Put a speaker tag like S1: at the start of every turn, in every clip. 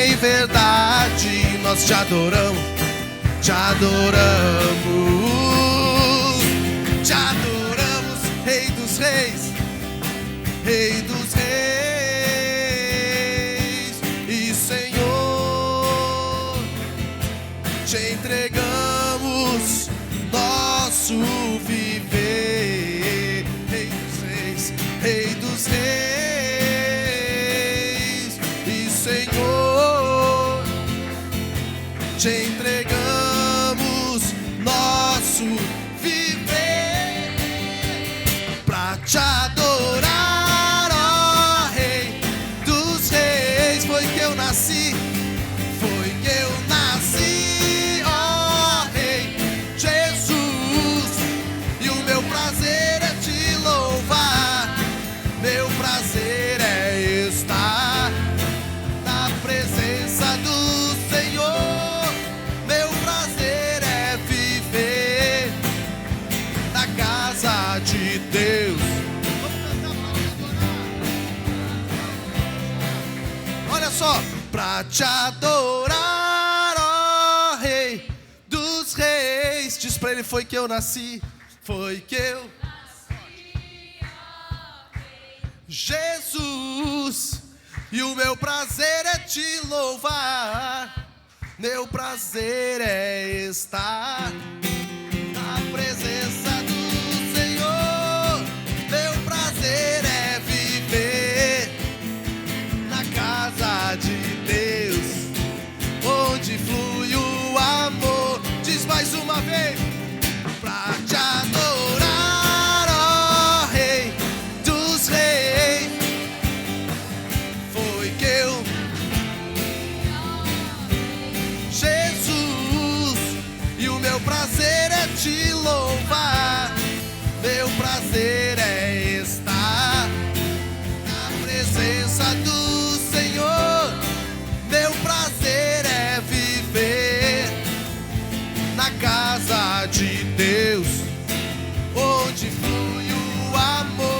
S1: em verdade nós te adoramos, te adoramos, te adoramos, Rei dos Reis, Rei dos Reis e Senhor. Te entregamos nosso viver, Rei dos Reis, Rei dos Reis e Senhor. Te entregamos nosso viver pra te adorar, ó Rei dos Reis. Foi que eu nasci, foi que eu nasci, ó Rei Jesus. E o meu prazer é te louvar, meu prazer é estar na presença do Senhor. Meu prazer é viver na casa de Deus. Olha só, pra te adorar, ó Rei dos Reis. Diz pra ele: foi que eu nasci, foi que eu nasci, ó Rei Jesus. E o meu prazer é te louvar, meu prazer é estar na presença do Senhor. Meu prazer é viver na casa de Deus, onde flui o amor. Diz mais uma vez: pra te adorar, ó Rei dos Reis. Foi que eu, Jesus, e o meu prazer é te louvar, meu prazer é estar na presença do Senhor. Meu prazer é viver na casa de Deus, onde flui o amor.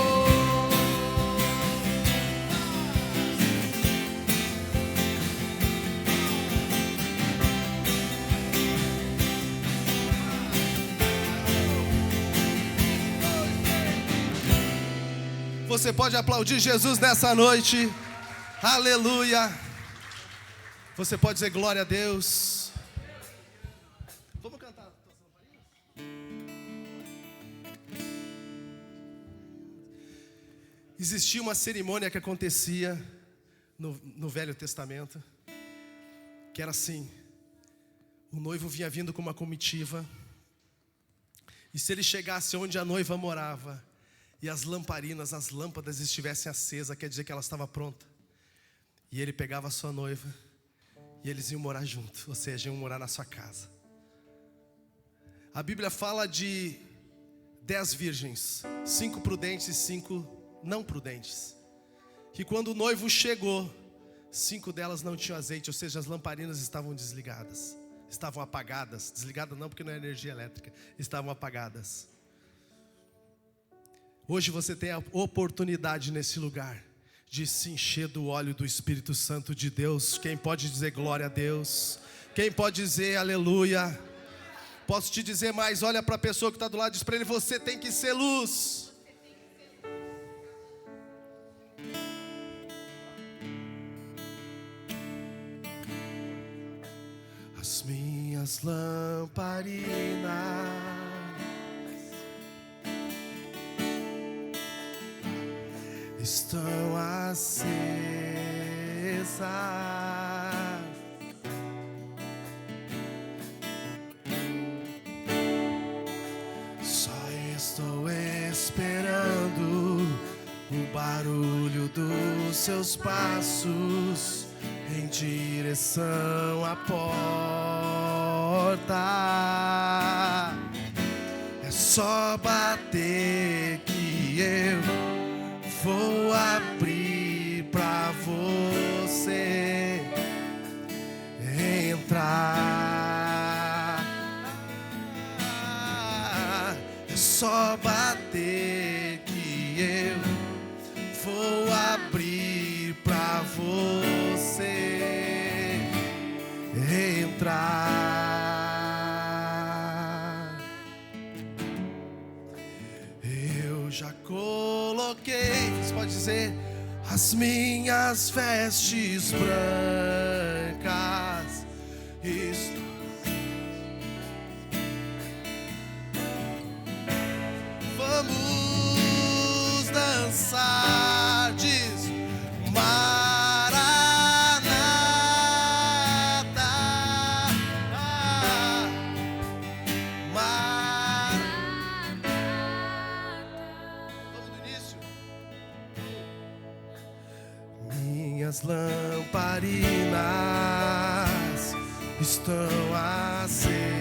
S1: Você pode aplaudir Jesus nessa noite. Aleluia. Você pode dizer glória a Deus. Vamos cantar. Existia uma cerimônia que acontecia no Velho Testamento, que era assim: o noivo vinha vindo com uma comitiva, e se ele chegasse onde a noiva morava e as lamparinas, as lâmpadas estivessem acesas, quer dizer que ela estava pronta. E ele pegava a sua noiva e eles iam morar junto, ou seja, iam morar na sua casa. A Bíblia fala de 10 virgens, 5 prudentes e 5 não prudentes. Que quando o noivo chegou, 5 delas não tinham azeite, ou seja, as lamparinas estavam desligadas, estavam apagadas. Desligadas não, porque não é energia elétrica, estavam apagadas. Hoje você tem a oportunidade nesse lugar de se encher do óleo do Espírito Santo de Deus. Quem pode dizer glória a Deus? Quem pode dizer aleluia? Posso te dizer mais: olha para a pessoa que está do lado, diz para ele: você tem que ser luz. As minhas lamparinas estão acesas, só estou esperando o barulho dos seus passos em direção à porta. É só bater que eu vou abrir pra você entrar. É só bater que eu vou abrir pra você Você pode dizer: as minhas vestes brancas estão. Vamos dançar, diz Maranata. Vamos do início. Minhas lamparinas estão acesas.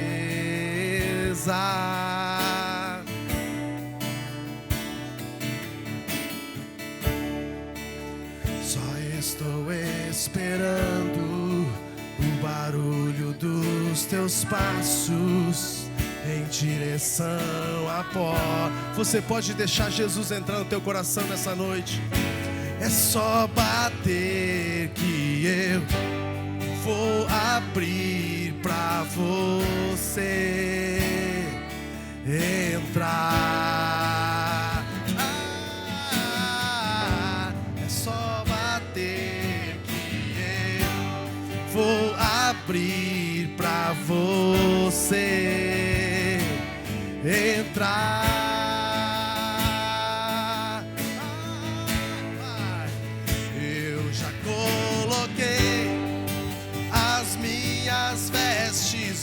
S1: Estou esperando o barulho dos teus passos em direção à porta. Você pode deixar Jesus entrar no teu coração nessa noite. É só bater que eu vou abrir pra você entrar. É só bater que eu vou abrir pra você entrar. Eu já coloquei as minhas vestes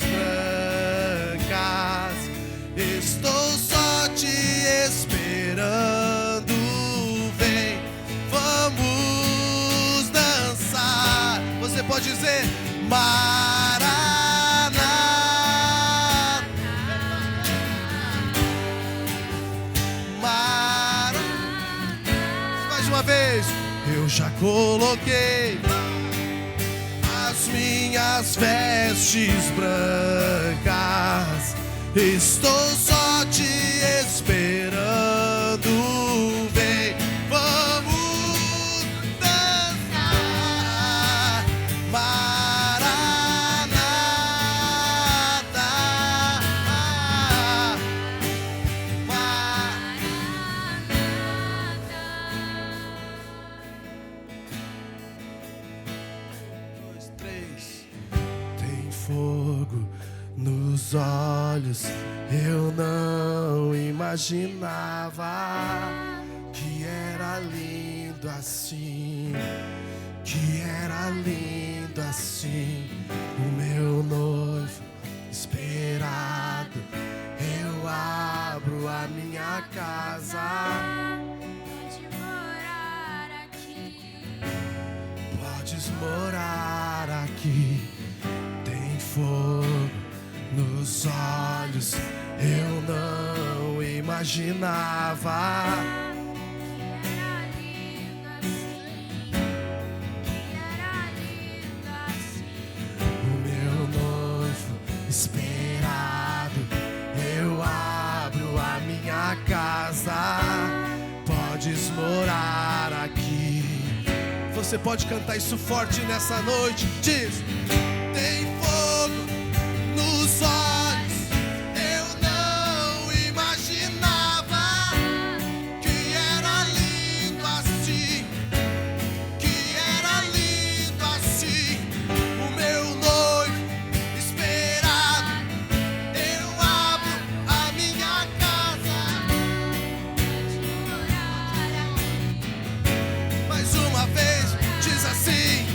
S1: brancas, estou só te esperando. Vem, vamos dançar. Você pode dizer Maranata. Mais uma vez. Eu já coloquei as minhas vestes brancas, estou só te esperando. Vem, vamos dançar. Maranata. Dois, três. Tem fogo nos olhos, eu não imaginava que era lindo assim, que era lindo assim. O meu noivo esperado, eu abro a minha casa.
S2: Pode morar aqui.
S1: Podes morar aqui. Tem fogo nos olhos, eu não imaginava.
S2: Era lindo assim.
S1: O meu noivo esperado, eu abro a minha casa. Podes morar aqui. Você pode cantar isso forte nessa noite. Diz: tem fogo nos olhos, eu não imaginava que era lindo assim, que era lindo assim. O meu noivo esperado, eu abro a minha casa. Mais uma vez, diz assim: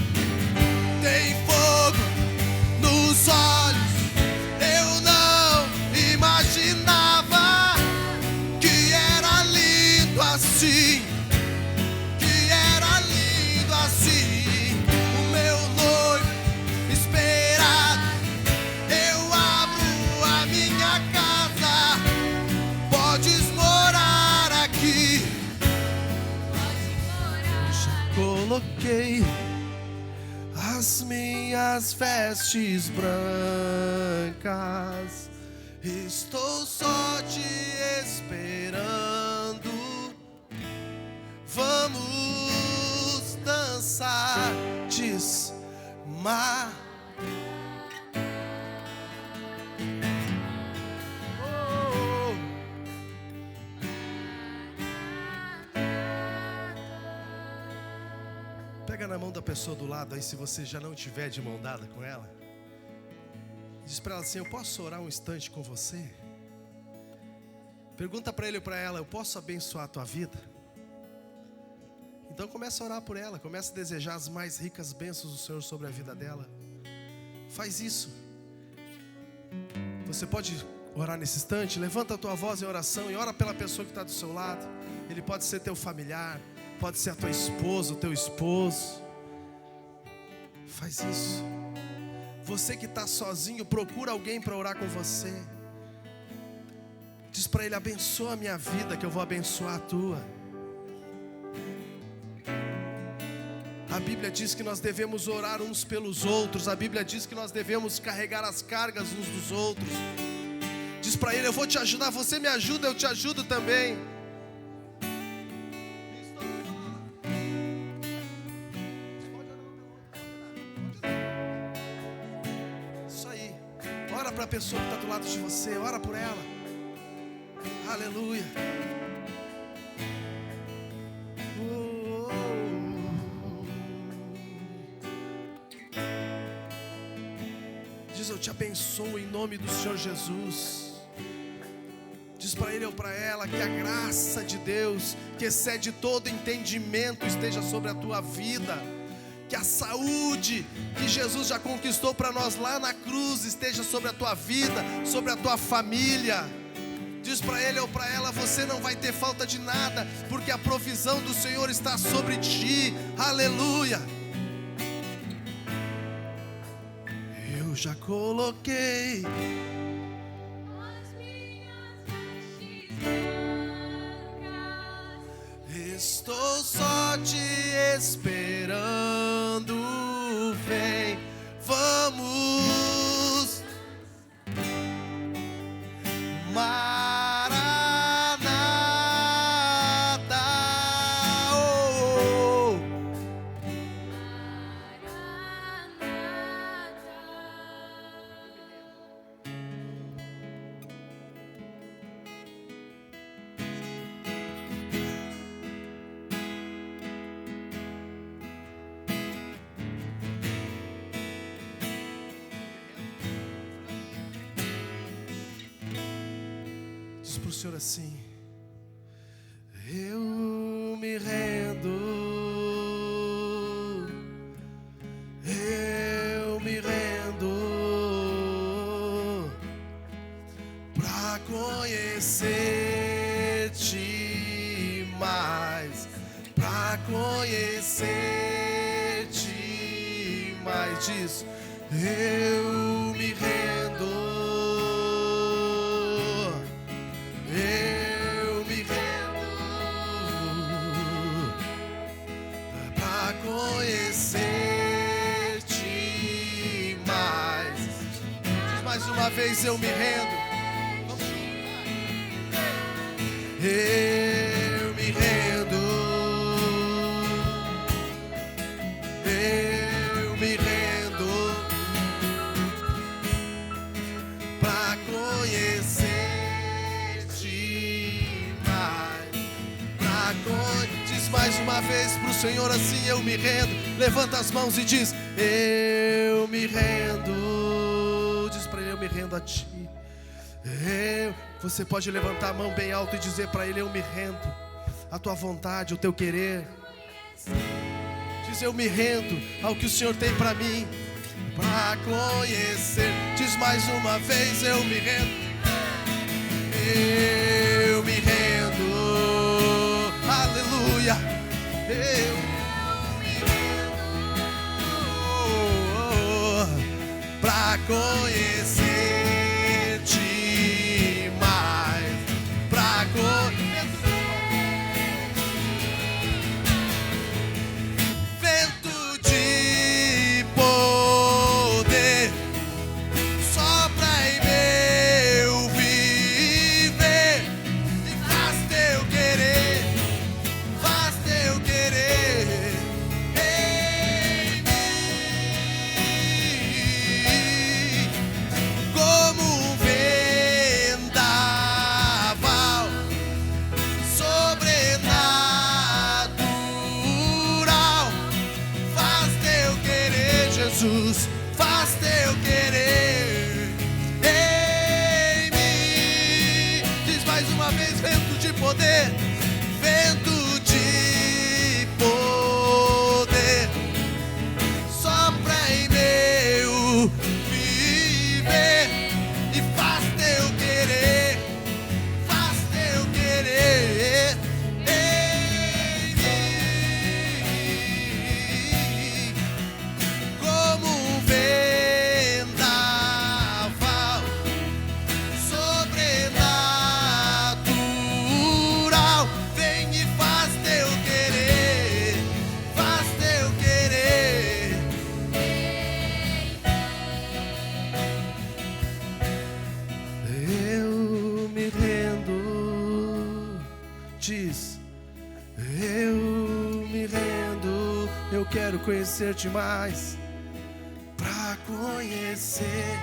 S1: tem fogo nos olhos, eu não imaginava que era lindo assim, que era lindo assim. O meu noivo esperado, eu abro a minha casa. Podes morar aqui. Já coloquei as minhas vestes brancas, estou só te esperando. Vamos dançar, diz Mar. Oh. Pega na mão da pessoa do lado aí, se você já não tiver de mão dada com ela. Diz para ela assim: eu posso orar um instante com você? Pergunta para ele ou para ela: eu posso abençoar a tua vida? Então começa a orar por ela, começa a desejar as mais ricas bênçãos do Senhor sobre a vida dela. Faz isso. Você pode orar nesse instante? Levanta a tua voz em oração e ora pela pessoa que está do seu lado. Ele pode ser teu familiar, pode ser a tua esposa, o teu esposo. Faz isso. Você que está sozinho, procura alguém para orar com você. Diz para ele: abençoa a minha vida, que eu vou abençoar a tua. A Bíblia diz que nós devemos orar uns pelos outros. A Bíblia diz que nós devemos carregar as cargas uns dos outros. Diz para ele: eu vou te ajudar, você me ajuda, eu te ajudo também. Isso aí. Ora para a pessoa que está do lado de você, ora por ela. Aleluia. Diz: eu te abençoo em nome do Senhor Jesus. Diz para ele ou para ela que a graça de Deus, que excede todo entendimento, esteja sobre a tua vida. Que a saúde que Jesus já conquistou para nós lá na cruz esteja sobre a tua vida, sobre a tua família. Diz para ele ou para ela: você não vai ter falta de nada, porque a provisão do Senhor está sobre ti. Aleluia. Eu já coloquei
S2: As minhas vestes brancas,
S1: estou só te esperando. Vem, vamos. Maranata, oh, oh. Diz pro Senhor assim: eu me rendo, eu me rendo pra conhecer-te mais, pra conhecer-te mais. Diz: eu me rendo, eu me rendo pra conhecer-te mais. Diz mais uma vez: eu me rendo. Eu me rendo, eu me rendo pra conhecer-te mais, Diz mais uma vez pro Senhor assim: eu me rendo. Levanta as mãos e diz: eu me rendo. Diz pra ele: eu me rendo a ti. Você pode levantar a mão bem alto e dizer para ele: eu me rendo à tua vontade, ao teu querer. Diz: eu me rendo ao que o Senhor tem para mim, para conhecer. Diz mais uma vez: eu me rendo. Eu me rendo. Aleluia. Eu me rendo para conhecer. Vento de poder sopra em meu viver e faz teu querer em mim. Jesus, faz teu querer em mim. Diz mais uma vez: vento de poder, vento de poder, sopra em meu viver e faz teu querer, faz teu querer em mim, como um vendaval sobrenatural. Vem e faz teu querer, faz teu querer. Eu me rendo, diz, eu me rendo, eu quero conhecer-te mais, pra conhecer.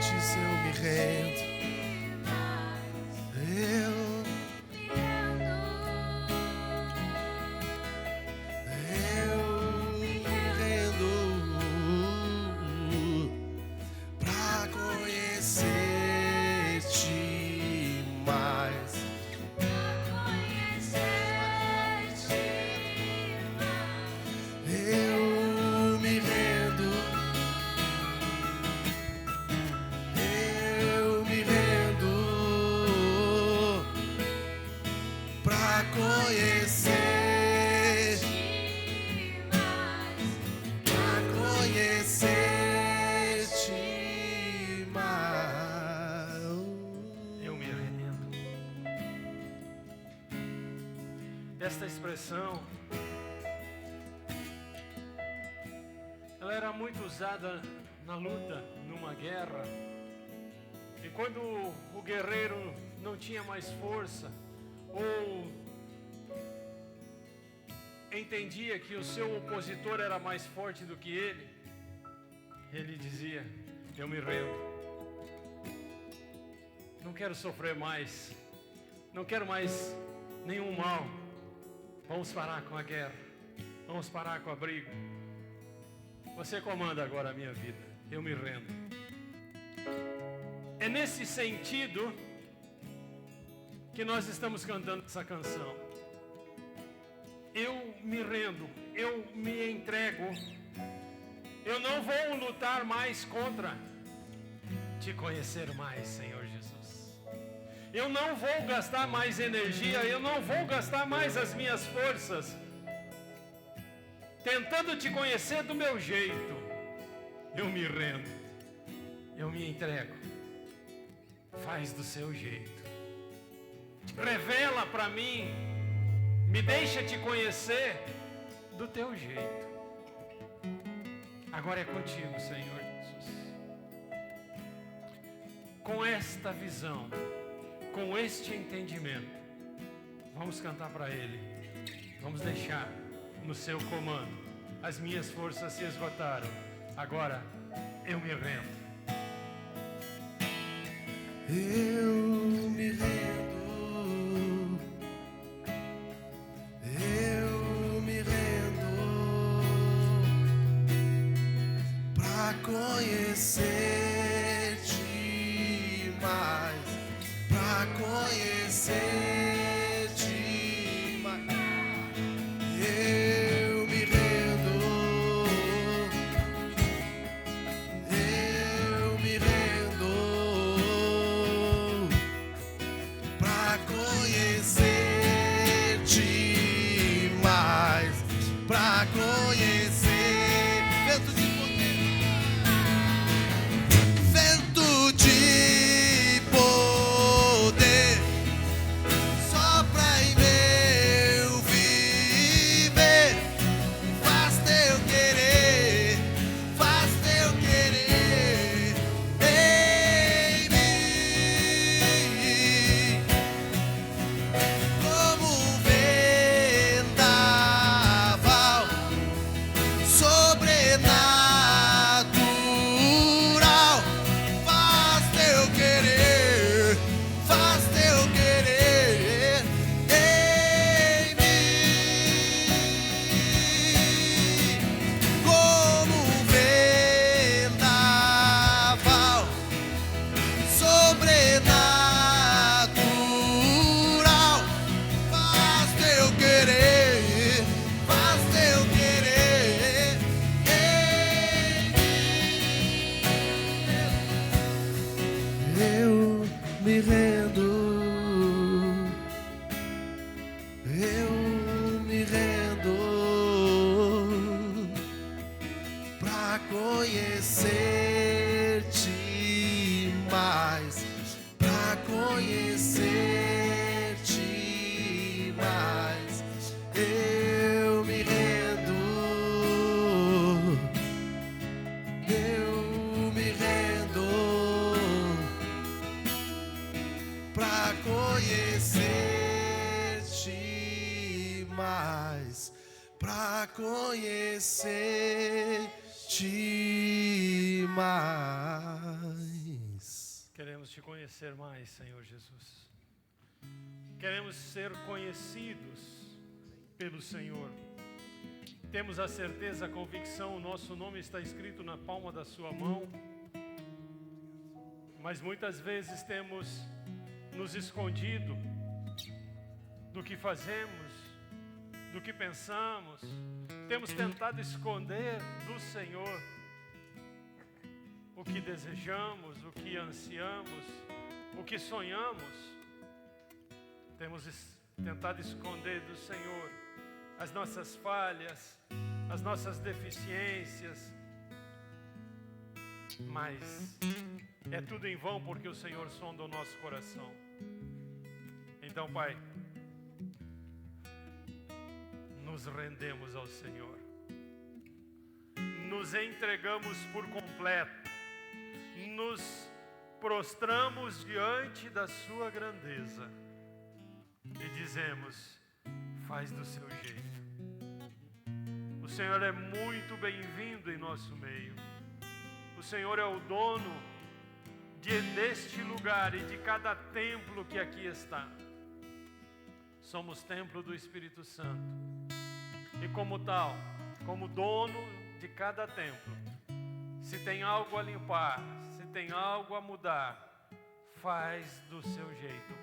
S1: Diz, eu me rendo, eu me rendo, pra conhecer-te mais. Eu me rendo, pra conhecer, conhecer-te mais.
S3: Eu me rendo. Esta expressão, ela era muito usada na luta, numa guerra. E quando o guerreiro não tinha mais força, ou entendia que o seu opositor era mais forte do que ele dizia: eu me rendo. Não quero sofrer mais. Não quero mais nenhum mal. Vamos parar com a guerra. Vamos parar com a briga. Você comanda agora a minha vida. Eu me rendo. É nesse sentido que nós estamos cantando essa canção. Eu me rendo, eu me entrego. Eu não vou lutar mais contra te conhecer mais, Senhor Jesus. Eu não vou gastar mais energia, eu não vou gastar mais as minhas forças tentando te conhecer do meu jeito. Eu me rendo, eu me entrego. Faz do seu jeito. Revela para mim, me deixa te conhecer do teu jeito. Agora é contigo, Senhor Jesus. Com esta visão, com este entendimento, vamos cantar para Ele. Vamos deixar no seu comando. As minhas forças se esgotaram. Agora eu me rendo.
S1: Eu me rendo, eu me rendo, pra conhecer-te mais, pra conhecer-te mais. Eu me rendo, eu me rendo, conhecer-te mais, pra conhecer-te mais.
S3: Queremos te conhecer mais, Senhor Jesus. Queremos ser conhecidos pelo Senhor. Temos a certeza, a convicção, o nosso nome está escrito na palma da sua mão. Mas muitas vezes temos nos escondido do que fazemos, do que pensamos. Temos tentado esconder do Senhor o que desejamos, o que ansiamos, o que sonhamos. Temos tentado esconder do Senhor as nossas falhas, as nossas deficiências. Mas é tudo em vão, porque o Senhor sonda o nosso coração. Então, Pai, nos rendemos ao Senhor, nos entregamos por completo, nos prostramos diante da sua grandeza e dizemos: faz do seu jeito. O Senhor é muito bem-vindo em nosso meio. O Senhor é o dono deste lugar e de cada templo que aqui está. Somos templo do Espírito Santo. E como tal, como dono de cada templo, se tem algo a limpar, se tem algo a mudar, faz do seu jeito.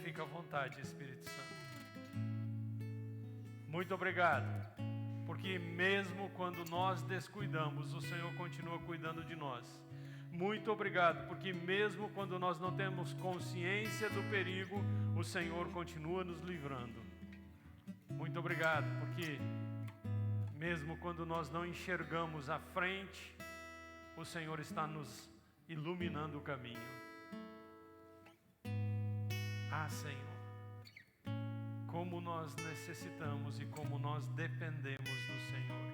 S3: Fica à vontade, Espírito Santo. Muito obrigado, porque mesmo quando nós descuidamos, o Senhor continua cuidando de nós. Muito obrigado, porque mesmo quando nós não temos consciência do perigo, o Senhor continua nos livrando. Muito obrigado, porque mesmo quando nós não enxergamos à frente, o Senhor está nos iluminando o caminho. Ah, Senhor, como nós necessitamos e como nós dependemos do Senhor.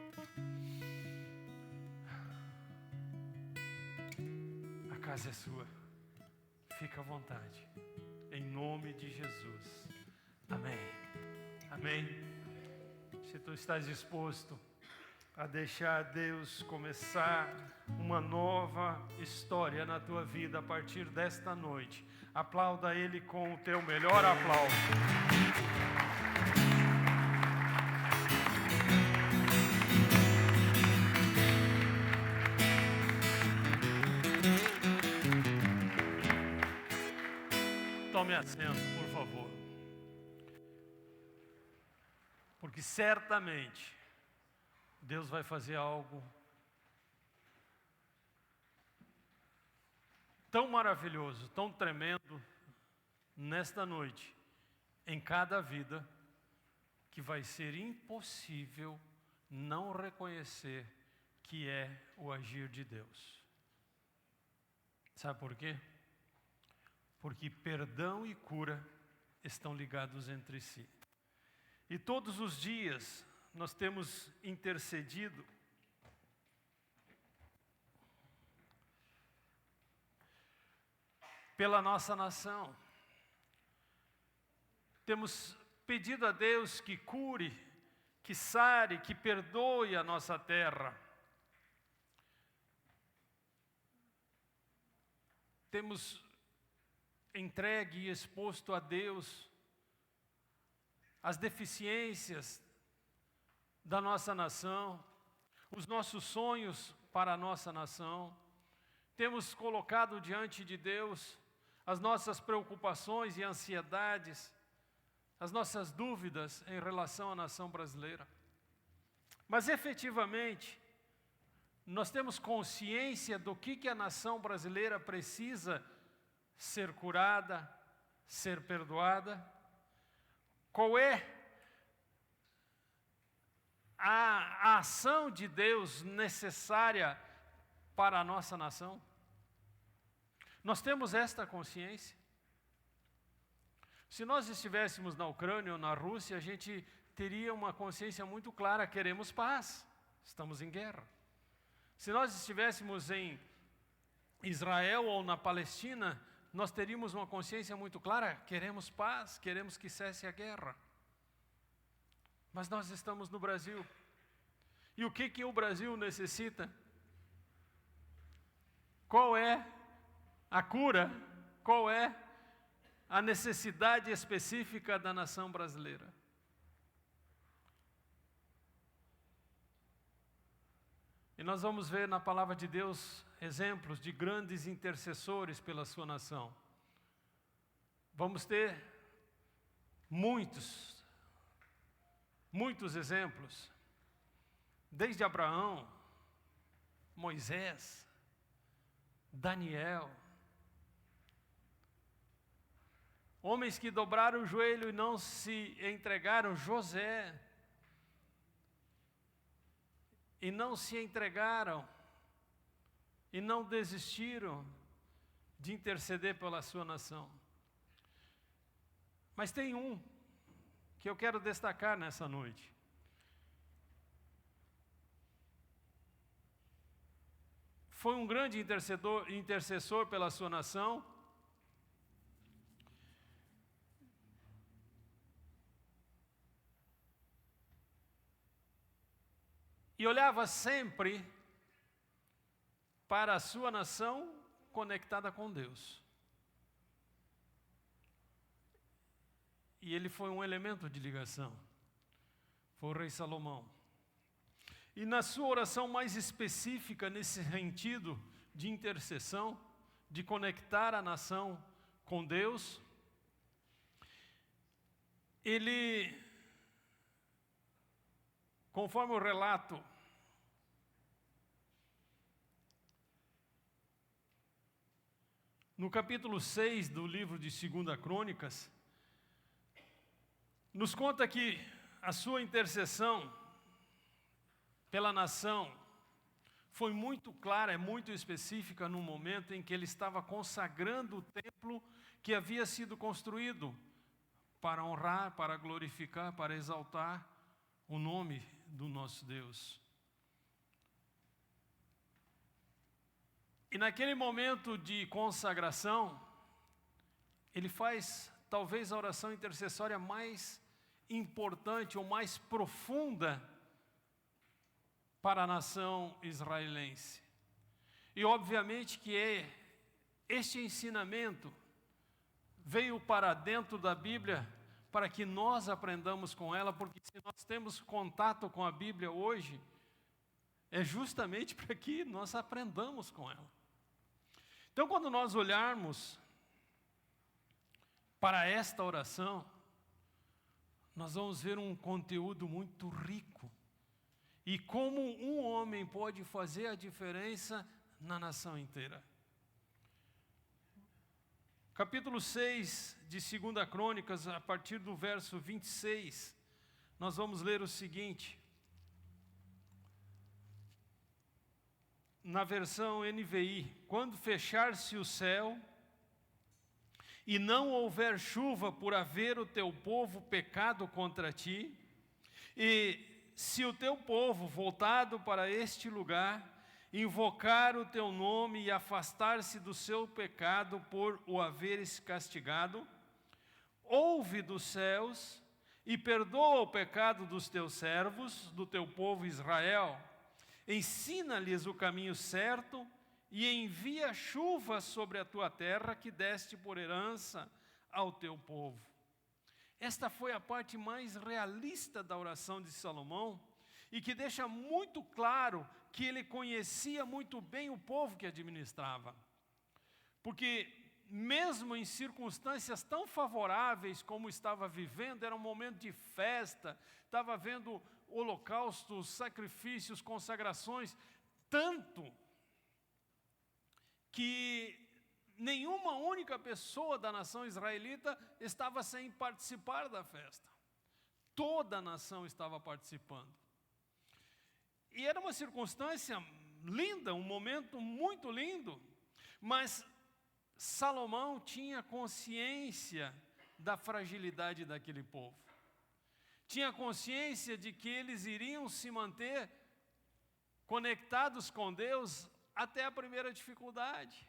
S3: A casa é sua, fica à vontade, em nome de Jesus. Amém. Amém. Se tu estás disposto a deixar Deus começar uma nova história na tua vida a partir desta noite, aplauda Ele com o teu melhor aplauso. Tome assento, por favor. Porque certamente Deus vai fazer algo tão maravilhoso, tão tremendo nesta noite, em cada vida, que vai ser impossível não reconhecer que é o agir de Deus. Sabe por quê? Porque perdão e cura estão ligados entre si. E todos os dias nós temos intercedido pela nossa nação. Temos pedido a Deus que cure, que sare, que perdoe a nossa terra. Temos entregue e exposto a Deus as deficiências da nossa nação, os nossos sonhos para a nossa nação. Temos colocado diante de Deus as nossas preocupações e ansiedades, as nossas dúvidas em relação à nação brasileira. Mas efetivamente, nós temos consciência do que a nação brasileira precisa ser curada, ser perdoada? Qual é a ação de Deus necessária para a nossa nação? Nós temos esta consciência? Se nós estivéssemos na Ucrânia ou na Rússia, a gente teria uma consciência muito clara: queremos paz, estamos em guerra. Se nós estivéssemos em Israel ou na Palestina, nós teríamos uma consciência muito clara: queremos paz, queremos que cesse a guerra. Mas nós estamos no Brasil. E o que o Brasil necessita? Qual é a cura? Qual é a necessidade específica da nação brasileira? E nós vamos ver na palavra de Deus exemplos de grandes intercessores pela sua nação. Vamos ter muitos exemplos. Desde Abraão, Moisés, Daniel. Homens que dobraram o joelho e não se entregaram. José. E não se entregaram. E não desistiram de interceder pela sua nação. Mas tem um que eu quero destacar nessa noite. Foi um grande intercessor pela sua nação. E olhava sempre para a sua nação conectada com Deus. E ele foi um elemento de ligação. Foi o rei Salomão. E na sua oração mais específica, nesse sentido de intercessão, de conectar a nação com Deus, ele, conforme o relato no capítulo 6 do livro de 2 Crônicas, nos conta que a sua intercessão pela nação foi muito clara, muito específica no momento em que ele estava consagrando o templo que havia sido construído para honrar, para glorificar, para exaltar o nome do nosso Deus. E naquele momento de consagração, ele faz talvez a oração intercessória mais importante ou mais profunda para a nação israelense. E obviamente que este ensinamento veio para dentro da Bíblia para que nós aprendamos com ela, porque se nós temos contato com a Bíblia hoje, é justamente para que nós aprendamos com ela. Então, quando nós olharmos para esta oração, nós vamos ver um conteúdo muito rico. E como um homem pode fazer a diferença na nação inteira. Capítulo 6 de 2 Crônicas, a partir do verso 26, nós vamos ler o seguinte. Na versão NVI: quando fechar-se o céu e não houver chuva por haver o teu povo pecado contra ti, e se o teu povo voltado para este lugar invocar o teu nome e afastar-se do seu pecado por o haveres castigado, ouve dos céus e perdoa o pecado dos teus servos, do teu povo Israel, ensina-lhes o caminho certo e envia chuva sobre a tua terra que deste por herança ao teu povo. Esta foi a parte mais realista da oração de Salomão e que deixa muito claro que ele conhecia muito bem o povo que administrava. Porque mesmo em circunstâncias tão favoráveis como estava vivendo, era um momento de festa, estava havendo holocaustos, sacrifícios, consagrações, tanto que nenhuma única pessoa da nação israelita estava sem participar da festa. Toda a nação estava participando. E era uma circunstância linda, um momento muito lindo, mas Salomão tinha consciência da fragilidade daquele povo. Tinha consciência de que eles iriam se manter conectados com Deus até a primeira dificuldade.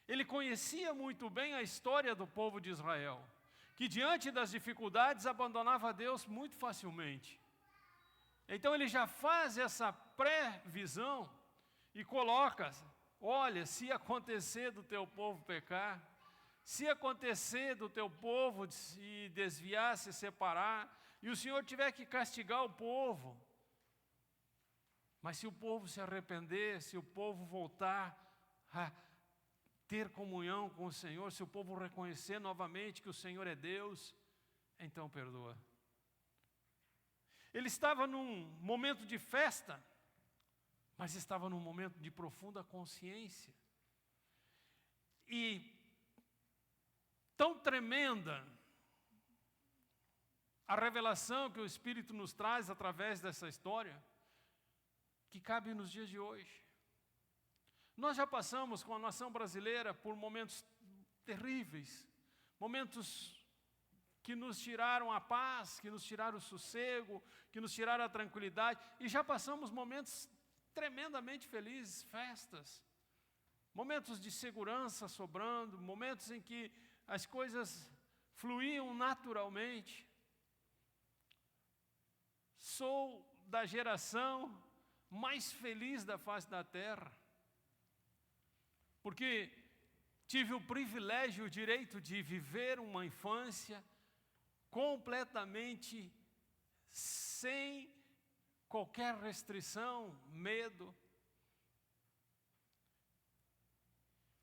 S3: Ele conhecia muito bem a história do povo de Israel, que diante das dificuldades abandonava Deus muito facilmente. Então ele já faz essa pré-visão e coloca: olha, se acontecer do teu povo pecar, se acontecer do teu povo se desviar, se separar, e o Senhor tiver que castigar o povo, mas se o povo se arrepender, se o povo voltar a ter comunhão com o Senhor, se o povo reconhecer novamente que o Senhor é Deus, então perdoa. Ele estava num momento de festa, mas estava num momento de profunda consciência. E tão tremenda a revelação que o Espírito nos traz através dessa história, que cabe nos dias de hoje. Nós já passamos com a nação brasileira por momentos terríveis, momentos que nos tiraram a paz, que nos tiraram o sossego, que nos tiraram a tranquilidade, e já passamos momentos tremendamente felizes, festas, momentos de segurança sobrando, momentos em que as coisas fluíam naturalmente. Sou da geração mais feliz da face da terra, porque tive o privilégio, o direito de viver uma infância completamente sem qualquer restrição, medo.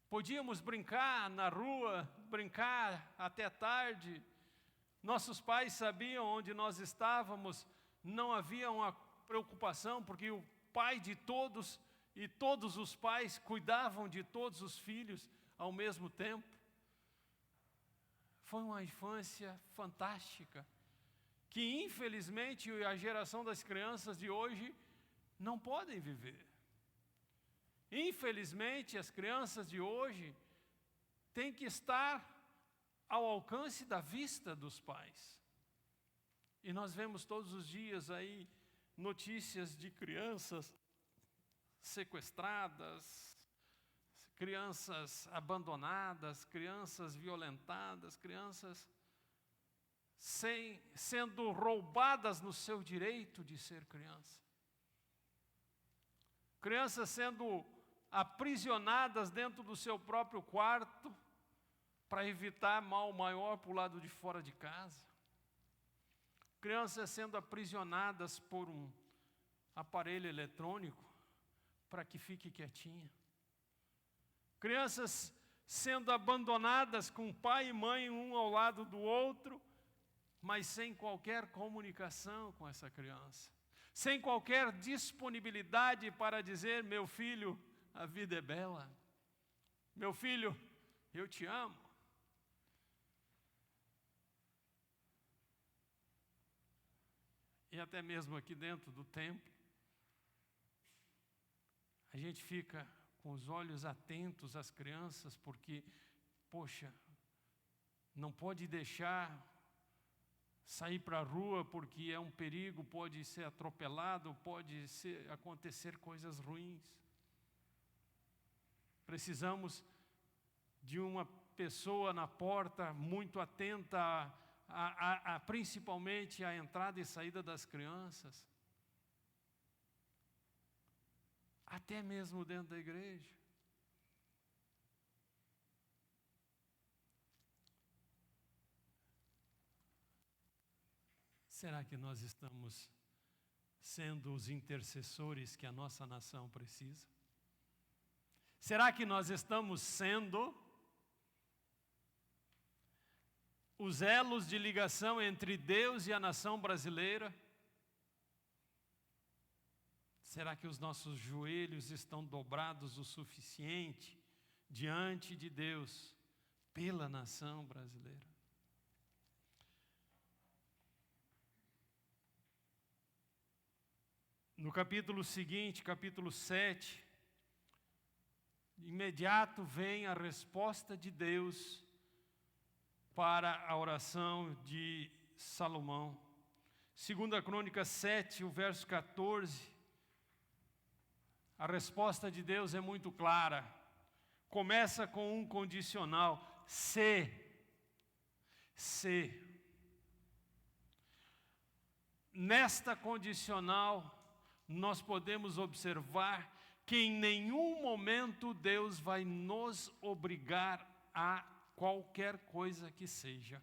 S3: Podíamos brincar na rua, brincar até tarde. Nossos pais sabiam onde nós estávamos, não havia uma preocupação, porque o pai de todos e todos os pais cuidavam de todos os filhos ao mesmo tempo. Foi uma infância fantástica, que infelizmente a geração das crianças de hoje não podem viver. Infelizmente as crianças de hoje têm que estar ao alcance da vista dos pais. E nós vemos todos os dias aí notícias de crianças sequestradas, crianças abandonadas, crianças violentadas, crianças sendo roubadas no seu direito de ser criança. Crianças sendo aprisionadas dentro do seu próprio quarto para evitar mal maior para o lado de fora de casa. Crianças sendo aprisionadas por um aparelho eletrônico para que fique quietinha. Crianças sendo abandonadas com pai e mãe um ao lado do outro, mas sem qualquer comunicação com essa criança. Sem qualquer disponibilidade para dizer: meu filho, a vida é bela. Meu filho, eu te amo. E até mesmo aqui dentro do templo, a gente fica com os olhos atentos às crianças, porque, poxa, não pode deixar sair para a rua porque é um perigo, pode ser atropelado, acontecer coisas ruins. Precisamos de uma pessoa na porta muito atenta principalmente à entrada e saída das crianças, até mesmo dentro da igreja. Será que nós estamos sendo os intercessores que a nossa nação precisa? Será que nós estamos sendo os elos de ligação entre Deus e a nação brasileira? Será que os nossos joelhos estão dobrados o suficiente diante de Deus pela nação brasileira? No capítulo seguinte, capítulo 7, de imediato vem a resposta de Deus para a oração de Salomão. 2 Crônicas 7, o verso 14, a resposta de Deus é muito clara. começa com um condicional, se. Nesta condicional, nós podemos observar que em nenhum momento Deus vai nos obrigar a qualquer coisa que seja.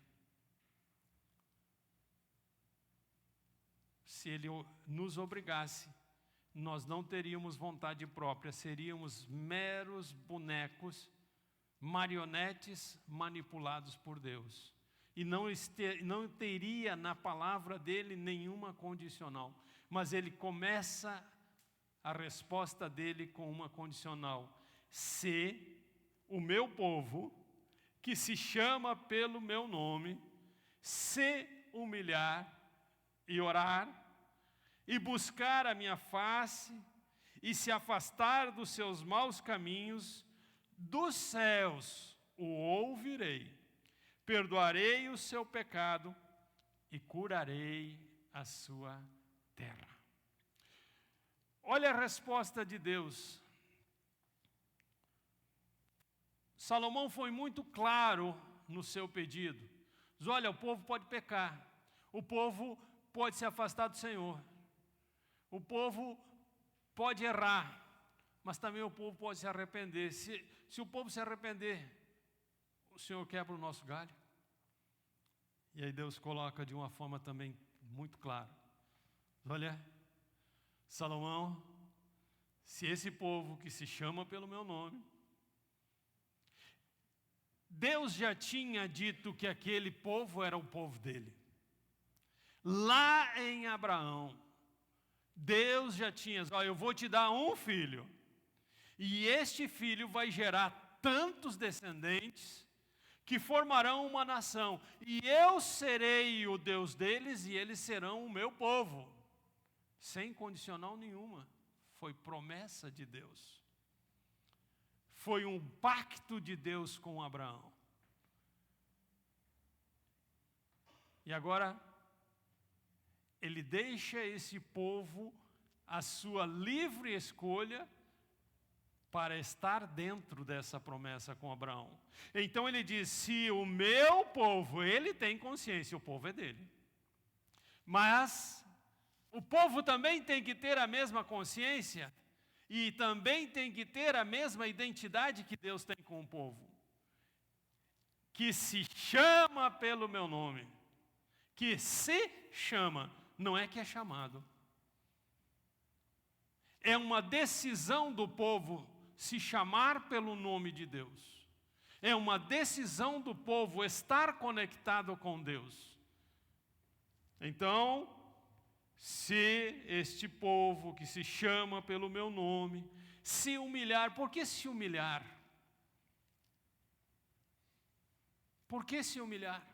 S3: Se Ele nos obrigasse, nós não teríamos vontade própria, seríamos meros bonecos, marionetes manipulados por Deus. E não teria na palavra dele nenhuma condicional. Mas ele começa a resposta dele com uma condicional. Se o meu povo, que se chama pelo meu nome, se humilhar e orar, e buscar a minha face, e se afastar dos seus maus caminhos, dos céus o ouvirei, perdoarei o seu pecado e curarei a sua terra. Olha a resposta de Deus. Salomão foi muito claro no seu pedido. Diz, olha, o povo pode pecar, o povo pode se afastar do Senhor, o povo pode errar, mas também o povo pode se arrepender. Se o povo se arrepender, o Senhor quebra o nosso galho. E aí Deus coloca de uma forma também muito clara. Olha, Salomão, se esse povo que se chama pelo meu nome, Deus já tinha dito que aquele povo era o povo dele. Lá em Abraão, Deus já tinha, olha, eu vou te dar um filho, e este filho vai gerar tantos descendentes que formarão uma nação, e eu serei o Deus deles e eles serão o meu povo. Sem condicional nenhuma, foi promessa de Deus. Foi um pacto de Deus com Abraão. E agora, ele deixa esse povo a sua livre escolha para estar dentro dessa promessa com Abraão. Então ele diz, se o meu povo, ele tem consciência, o povo é dele. Mas o povo também tem que ter a mesma consciência e também tem que ter a mesma identidade que Deus tem com o povo. Que se chama pelo meu nome. Que se chama, não é que é chamado. É uma decisão do povo se chamar pelo nome de Deus. É uma decisão do povo estar conectado com Deus. Então, se este povo que se chama pelo meu nome se humilhar, por que se humilhar? Por que se humilhar?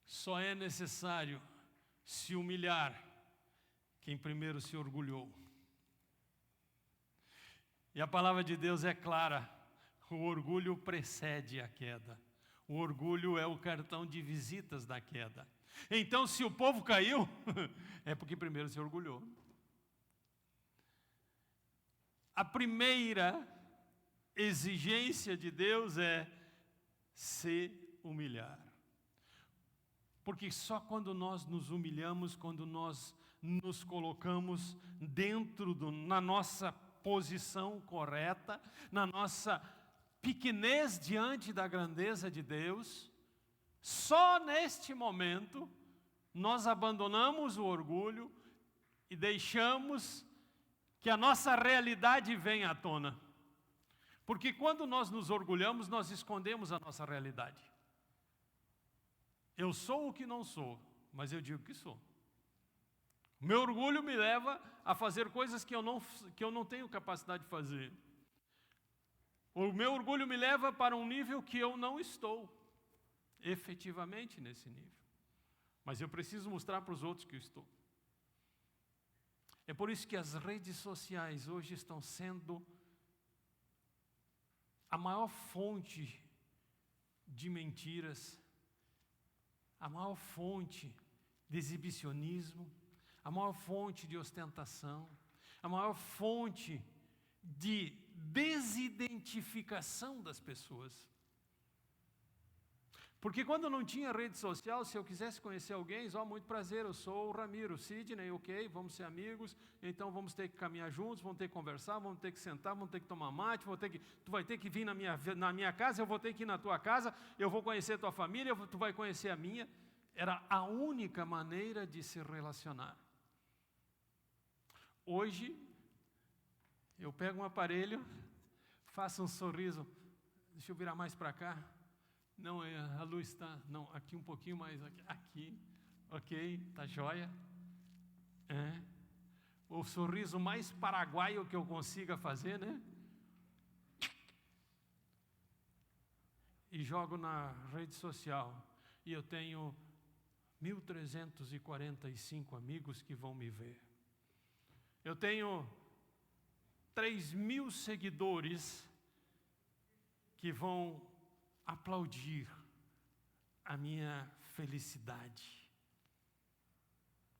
S3: Só é necessário se humilhar quem primeiro se orgulhou. E a palavra de Deus é clara, o orgulho precede a queda. O orgulho é o cartão de visitas da queda. Então, se o povo caiu, é porque primeiro se orgulhou. A primeira exigência de Deus é se humilhar. Porque só quando nós nos humilhamos, quando nós nos colocamos na nossa posição correta, na nossa pequenez diante da grandeza de Deus, só neste momento nós abandonamos o orgulho e deixamos que a nossa realidade venha à tona. Porque quando nós nos orgulhamos, nós escondemos a nossa realidade. Eu sou o que não sou, mas eu digo que sou. O meu orgulho me leva a fazer coisas que eu não tenho capacidade de fazer. O meu orgulho me leva para um nível que eu não estou efetivamente nesse nível. Mas eu preciso mostrar para os outros que eu estou. É por isso que as redes sociais hoje estão sendo a maior fonte de mentiras, a maior fonte de exibicionismo, a maior fonte de ostentação, a maior fonte de desidentificação das pessoas. Porque quando não tinha rede social, se eu quisesse conhecer alguém, muito prazer, eu sou o Ramiro, Sidney, ok, vamos ser amigos, então vamos ter que caminhar juntos, vamos ter que conversar, vamos ter que sentar, vamos ter que tomar mate, tu vai ter que vir na minha casa, eu vou ter que ir na tua casa, eu vou conhecer a tua família, tu vai conhecer a minha. Era a única maneira de se relacionar. Hoje, eu pego um aparelho, faço um sorriso, deixa eu virar mais para cá. Não, a luz está, não, aqui um pouquinho mais, aqui, ok, está jóia. O sorriso mais paraguaio que eu consiga fazer, né? E jogo na rede social. E eu tenho 1.345 amigos que vão me ver. Eu tenho 3.000 seguidores que vão aplaudir a minha felicidade.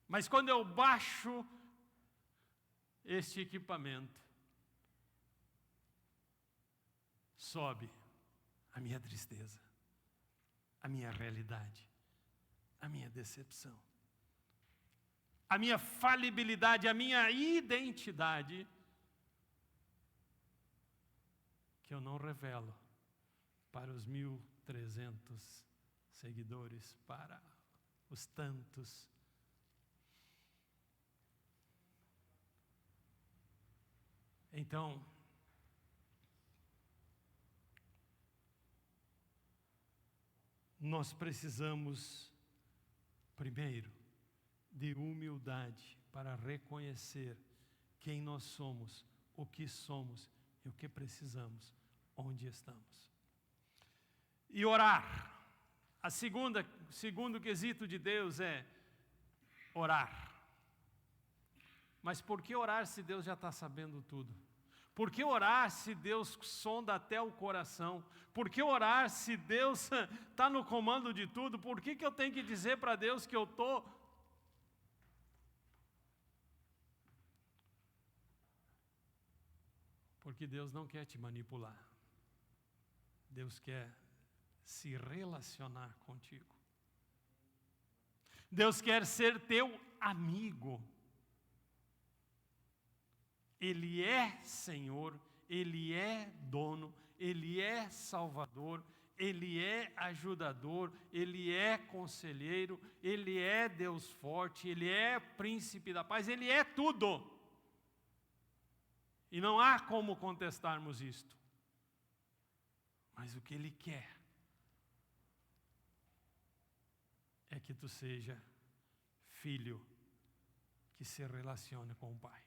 S3: Mas quando eu baixo este equipamento, sobe a minha tristeza, a minha realidade, a minha decepção, a minha falibilidade, a minha identidade, que eu não revelo para os 1.300 seguidores, para os tantos. Então, nós precisamos, primeiro, de humildade para reconhecer quem nós somos, o que somos e o que precisamos, onde estamos. E orar. Segundo quesito de Deus é orar. Mas por que orar se Deus já está sabendo tudo? Por que orar se Deus sonda até o coração? Por que orar se Deus está no comando de tudo? Por que eu tenho que dizer para Deus que eu estou... Porque Deus não quer te manipular. Deus quer se relacionar contigo. Deus quer ser teu amigo. Ele é Senhor, Ele é dono, Ele é Salvador, Ele é ajudador, Ele é conselheiro, Ele é Deus forte, Ele é príncipe da paz, Ele é tudo. E não há como contestarmos isto. Mas o que Ele quer é que tu seja filho que se relacione com o Pai.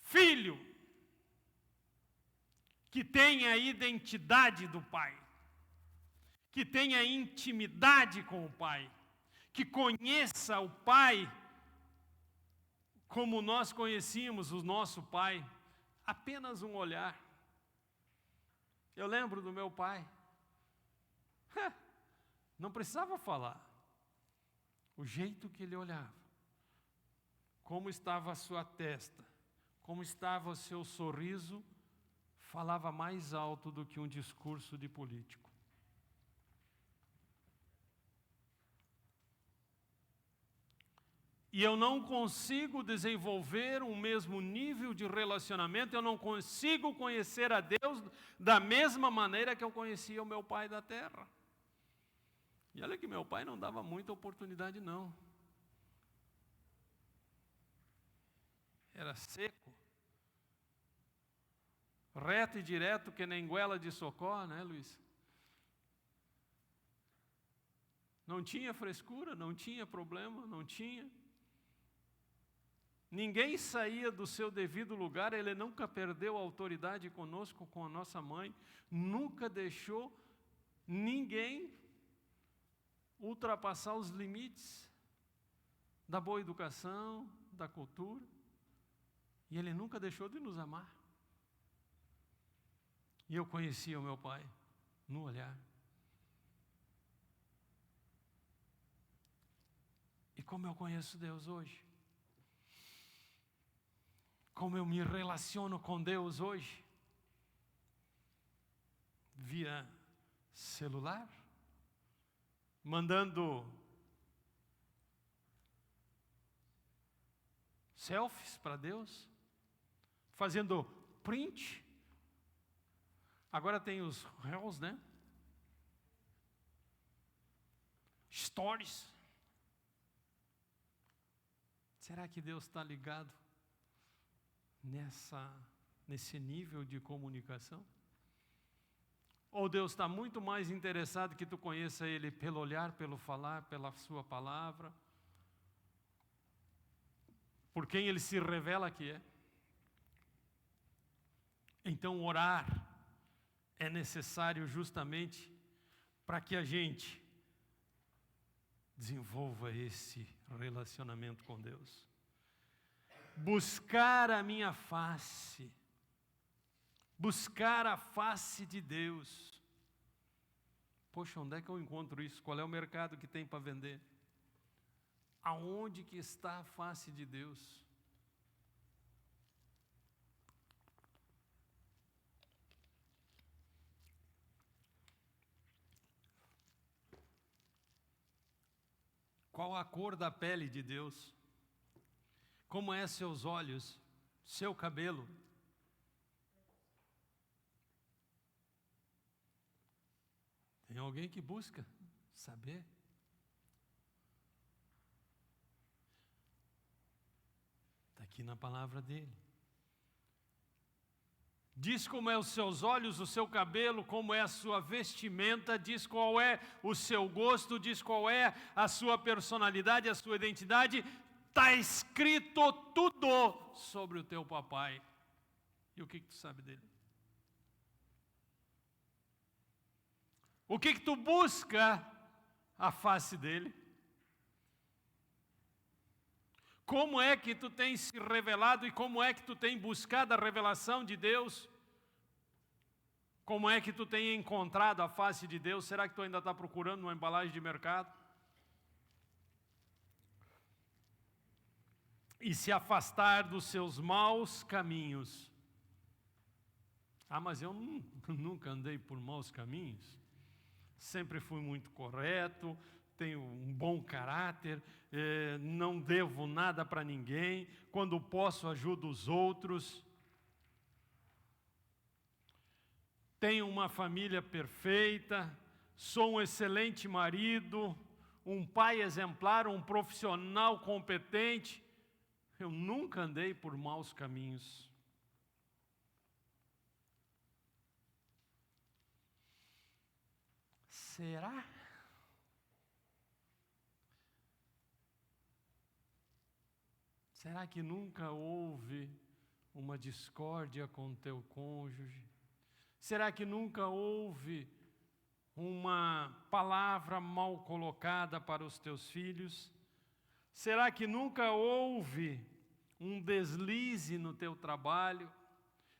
S3: Filho que tenha a identidade do Pai, que tenha intimidade com o Pai, que conheça o Pai como nós conhecíamos o nosso Pai, apenas um olhar. Eu lembro do meu pai, não precisava falar, o jeito que ele olhava, como estava a sua testa, como estava o seu sorriso, falava mais alto do que um discurso de político. E eu não consigo desenvolver um mesmo nível de relacionamento, eu não consigo conhecer a Deus da mesma maneira que eu conhecia o meu pai da terra. E olha que meu pai não dava muita oportunidade, não. Era seco. Reto e direto que nem goela de Socó, né, Luiz? Não tinha frescura, não tinha problema, não tinha. Ninguém saía do seu devido lugar, ele nunca perdeu a autoridade conosco, com a nossa mãe, nunca deixou ninguém ultrapassar os limites da boa educação, da cultura, e ele nunca deixou de nos amar. E eu conhecia o meu pai no olhar. E como eu conheço Deus hoje? Como eu me relaciono com Deus hoje? Via celular? Mandando selfies para Deus? Fazendo print? Agora tem os reels, né? Stories. Será que Deus está ligado nesse nível de comunicação? Ou Deus está muito mais interessado que tu conheça Ele pelo olhar, pelo falar, pela sua palavra, por quem Ele se revela que é? Então orar é necessário justamente para que a gente desenvolva esse relacionamento com Deus. Buscar a minha face. Buscar a face de Deus. Poxa, onde é que eu encontro isso? Qual é o mercado que tem para vender? Aonde que está a face de Deus? Qual a cor da pele de Deus? Como é seus olhos, seu cabelo? Tem alguém que busca saber? Está aqui na palavra dele. Diz como é os seus olhos, o seu cabelo, como é a sua vestimenta, diz qual é o seu gosto, diz qual é a sua personalidade, a sua identidade. Está escrito tudo sobre o teu papai. E o que tu sabe dele? O que tu busca a face dele? Como é que tu tens se revelado e como é que tu tens buscado a revelação de Deus? Como é que tu tens encontrado a face de Deus? Será que tu ainda está procurando uma embalagem de mercado? E se afastar dos seus maus caminhos. Ah, mas eu nunca andei por maus caminhos. Sempre fui muito correto, tenho um bom caráter, não devo nada para ninguém, quando posso ajudo os outros. Tenho uma família perfeita, sou um excelente marido, um pai exemplar, um profissional competente. Eu nunca andei por maus caminhos. Será? Será que nunca houve uma discórdia com teu cônjuge? Será que nunca houve uma palavra mal colocada para os teus filhos? Será que nunca houve um deslize no teu trabalho?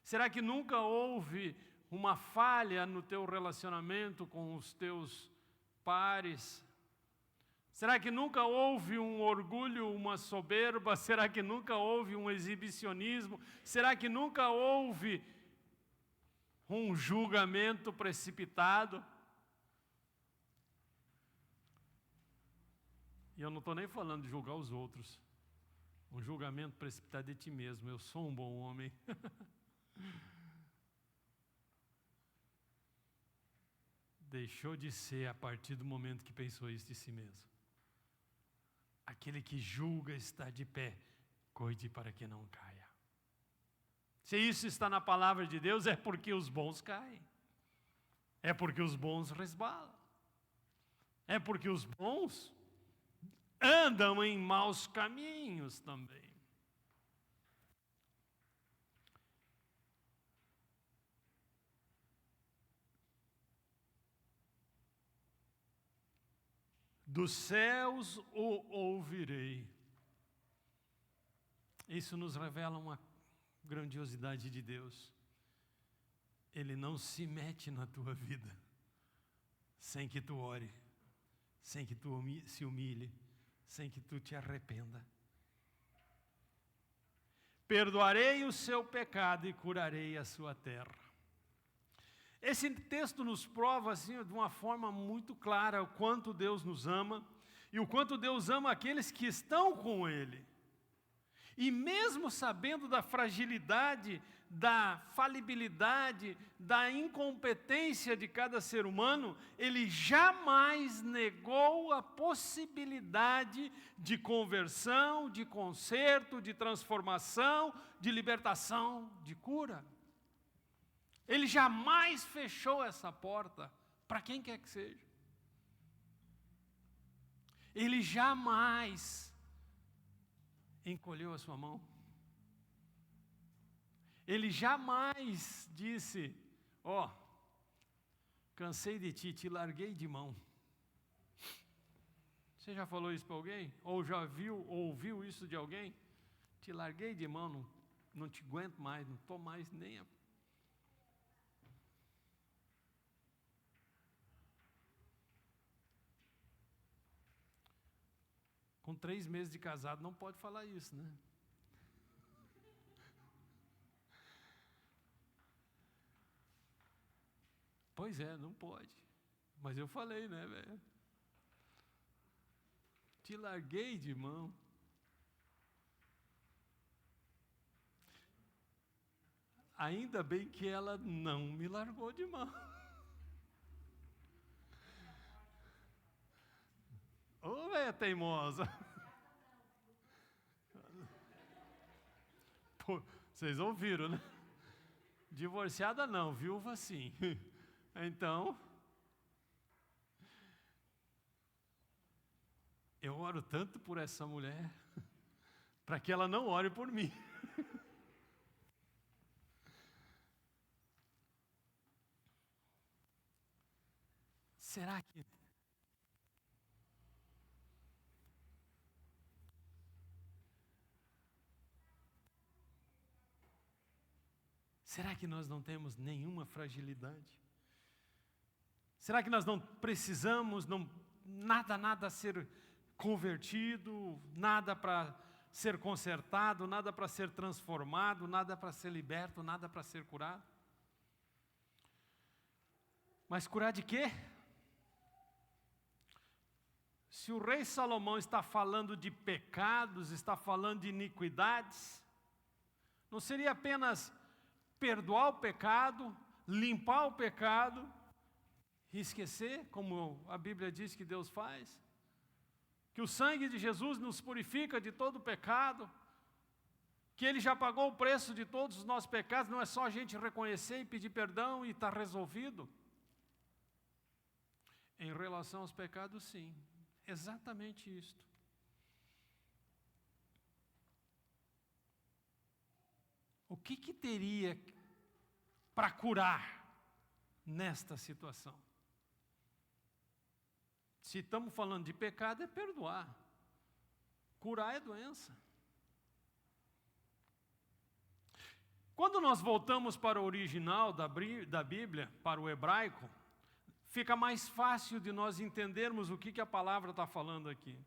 S3: Será que nunca houve uma falha no teu relacionamento com os teus pares? Será que nunca houve um orgulho, uma soberba? Será que nunca houve um exibicionismo? Será que nunca houve um julgamento precipitado? E eu não estou nem falando de julgar os outros. Um julgamento precipitado de ti mesmo. Eu sou um bom homem. Deixou de ser a partir do momento que pensou isso de si mesmo. Aquele que julga está de pé, cuide para que não caia. Se isso está na palavra de Deus, é porque os bons caem. É porque os bons resbalam. É porque os bons andam em maus caminhos também. Dos céus o ouvirei. Isso nos revela uma grandiosidade de Deus. Ele não se mete na tua vida sem que tu ore, sem que tu se humilhe, sem que tu te arrependa. Perdoarei o seu pecado e curarei a sua terra. Esse texto nos prova assim, de uma forma muito clara o quanto Deus nos ama e o quanto Deus ama aqueles que estão com Ele. E mesmo sabendo da fragilidade, da falibilidade, da incompetência de cada ser humano, Ele jamais negou a possibilidade de conversão, de conserto, de transformação, de libertação, de cura. Ele jamais fechou essa porta para quem quer que seja. Ele jamais encolheu a sua mão. Ele jamais disse, ó, cansei de ti, te larguei de mão. Você já falou isso para alguém? Ou já viu, ou ouviu isso de alguém? Te larguei de mão, não te aguento mais, não estou mais nem a... Com 3 meses de casado não pode falar isso, né? Pois é, não pode. Mas eu falei, né, velho? Te larguei de mão. Ainda bem que ela não me largou de mão. Ô, velha teimosa. Pô, vocês ouviram, né? Divorciada não, viúva sim. Então, eu oro tanto por essa mulher, para que ela não ore por mim. Será que... Será que nós não temos nenhuma fragilidade? Será que nós não precisamos, nada ser convertido, nada para ser consertado, nada para ser transformado, nada para ser liberto, nada para ser curado? Mas curar de quê? Se o rei Salomão está falando de pecados, está falando de iniquidades, não seria apenas perdoar o pecado, limpar o pecado e esquecer, como a Bíblia diz que Deus faz? Que o sangue de Jesus nos purifica de todo pecado, que Ele já pagou o preço de todos os nossos pecados, não é só a gente reconhecer e pedir perdão e está resolvido. Em relação aos pecados, sim, exatamente isto. O que teria para curar nesta situação? Se estamos falando de pecado, é perdoar. Curar é doença. Quando nós voltamos para o original da Bíblia, para o hebraico, fica mais fácil de nós entendermos o que a palavra está falando aqui.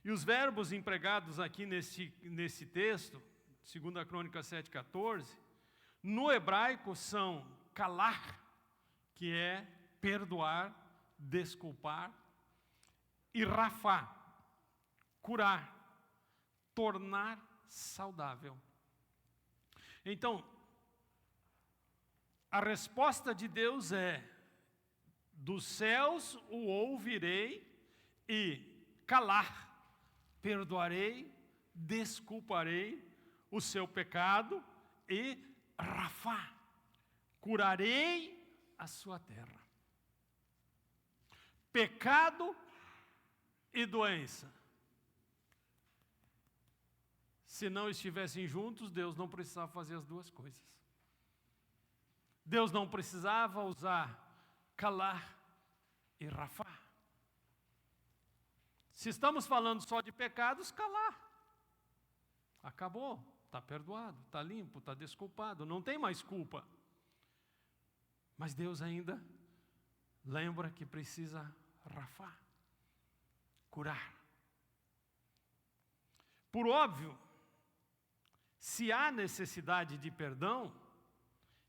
S3: E os verbos empregados aqui nesse texto, 2 Crônicas 7,14, no hebraico são calar, que é perdoar, desculpar, e rafá, curar, tornar saudável. Então, a resposta de Deus é: dos céus o ouvirei e calar, perdoarei, desculparei o seu pecado e rafá, curarei a sua terra. Pecado e doença, se não estivessem juntos, Deus não precisava fazer as duas coisas. Deus não precisava usar calar e rafá. Se estamos falando só de pecados, calar. Acabou, está perdoado, está limpo, está desculpado, não tem mais culpa. Mas Deus ainda lembra que precisa rafá, curar, Por óbvio, se há necessidade de perdão,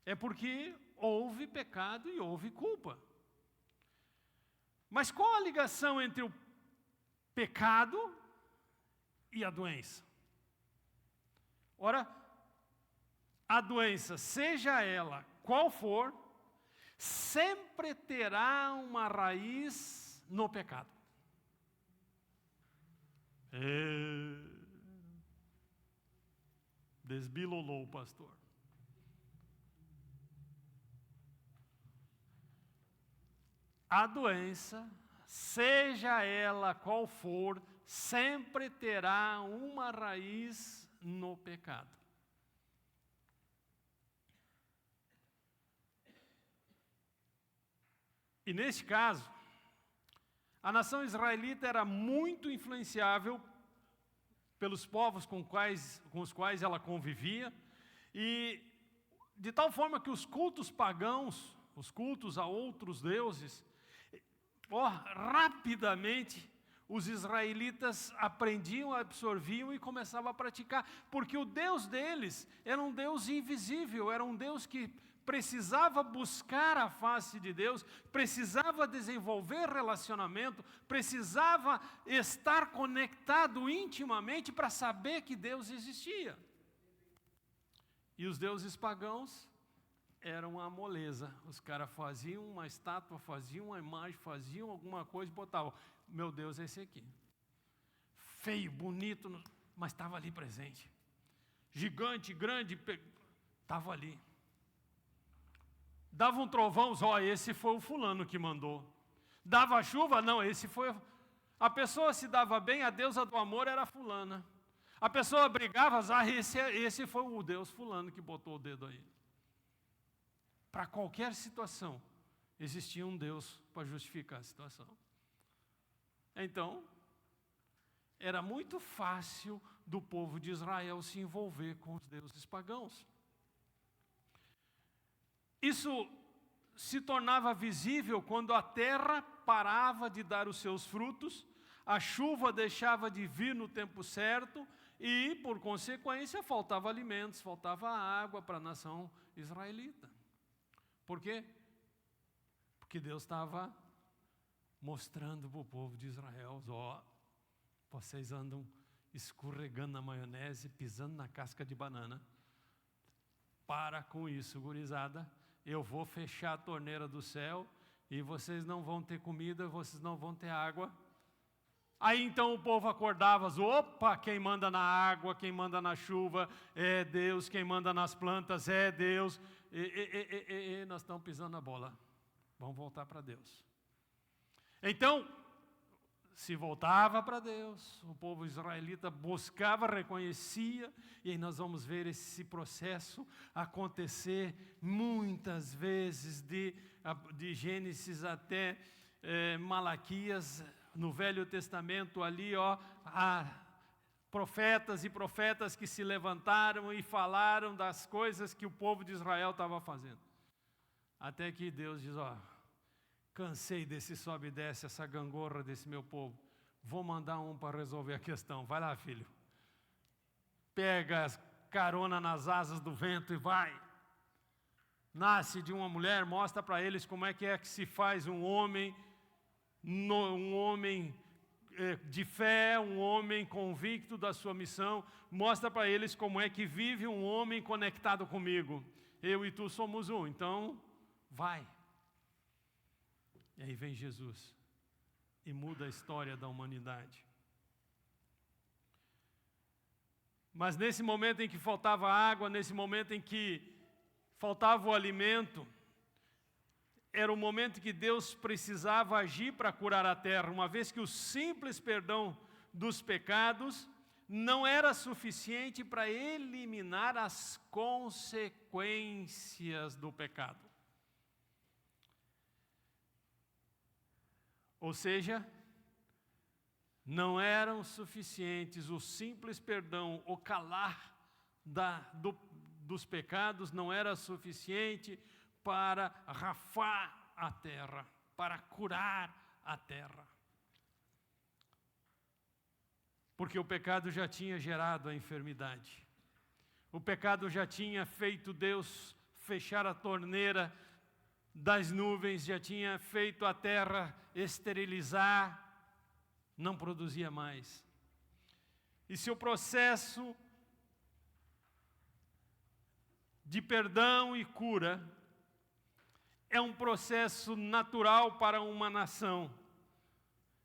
S3: é porque houve pecado e houve culpa. Mas qual a ligação entre o pecado e a doença? Ora, a doença, seja ela qual for, sempre terá uma raiz no pecado. Desbilolou o pastor. A doença, seja ela qual for, sempre terá uma raiz no pecado. E neste caso, a nação israelita era muito influenciável pelos povos com os quais ela convivia, e de tal forma que os cultos pagãos, os cultos a outros deuses, rapidamente os israelitas aprendiam, absorviam e começavam a praticar, porque o Deus deles era um Deus invisível, era um Deus que precisava buscar a face de Deus, precisava desenvolver relacionamento, precisava estar conectado intimamente para saber que Deus existia. E os deuses pagãos eram uma moleza. Os caras faziam uma estátua, faziam uma imagem, faziam alguma coisa e botavam. Meu Deus é esse aqui. Feio, bonito, mas estava ali presente. Gigante, grande, estava ali. Dava um trovão, esse foi o fulano que mandou. Dava chuva, não, esse foi... A pessoa se dava bem, a deusa do amor era fulana. A pessoa brigava, esse foi o Deus fulano que botou o dedo aí. Para qualquer situação, existia um Deus para justificar a situação. Então, era muito fácil do povo de Israel se envolver com os deuses pagãos. Isso se tornava visível quando a terra parava de dar os seus frutos, a chuva deixava de vir no tempo certo e, por consequência, faltava alimentos, faltava água para a nação israelita. Por quê? Porque Deus estava mostrando para o povo de Israel, vocês andam escorregando na maionese, pisando na casca de banana. Para com isso, gurizada. Eu vou fechar a torneira do céu e vocês não vão ter comida, vocês não vão ter água. Aí então o povo acordava, quem manda na água, quem manda na chuva é Deus, quem manda nas plantas é Deus. Nós estamos pisando na bola, vamos voltar para Deus. Então, se voltava para Deus, o povo israelita buscava, reconhecia, e aí nós vamos ver esse processo acontecer muitas vezes, de Gênesis até Malaquias, no Velho Testamento ali, há profetas e profetas que se levantaram e falaram das coisas que o povo de Israel estava fazendo. Até que Deus diz, cansei desse sobe e desce, essa gangorra desse meu povo. Vou mandar um para resolver a questão. Vai lá, filho. Pega as carona nas asas do vento e vai. Nasce de uma mulher, mostra para eles como é que se faz um homem de fé, um homem convicto da sua missão. Mostra para eles como é que vive um homem conectado comigo. Eu e tu somos um, então vai. E aí vem Jesus e muda a história da humanidade. Mas nesse momento em que faltava água, nesse momento em que faltava o alimento, era o momento que Deus precisava agir para curar a terra, uma vez que o simples perdão dos pecados não era suficiente para eliminar as consequências do pecado. Ou seja, não eram suficientes o simples perdão, o calar dos pecados não era suficiente para rafar a terra, para curar a terra. Porque o pecado já tinha gerado a enfermidade. O pecado já tinha feito Deus fechar a torneira das nuvens, já tinha feito a terra esterilizar, não produzia mais. E se o processo de perdão e cura é um processo natural para uma nação,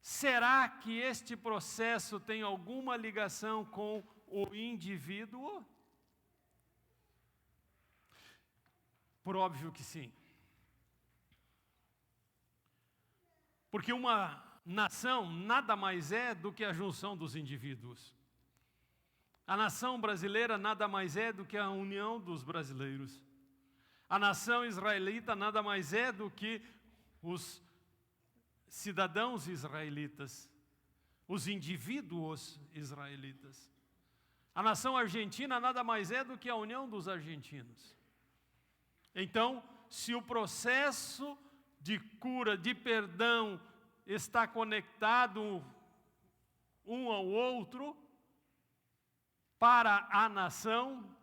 S3: será que este processo tem alguma ligação com o indivíduo? Por óbvio que sim. Porque uma nação nada mais é do que a junção dos indivíduos. A nação brasileira nada mais é do que a união dos brasileiros. A nação israelita nada mais é do que os cidadãos israelitas, os indivíduos israelitas. A nação argentina nada mais é do que a união dos argentinos. Então, se o processo de cura, de perdão, está conectado um ao outro, para a nação,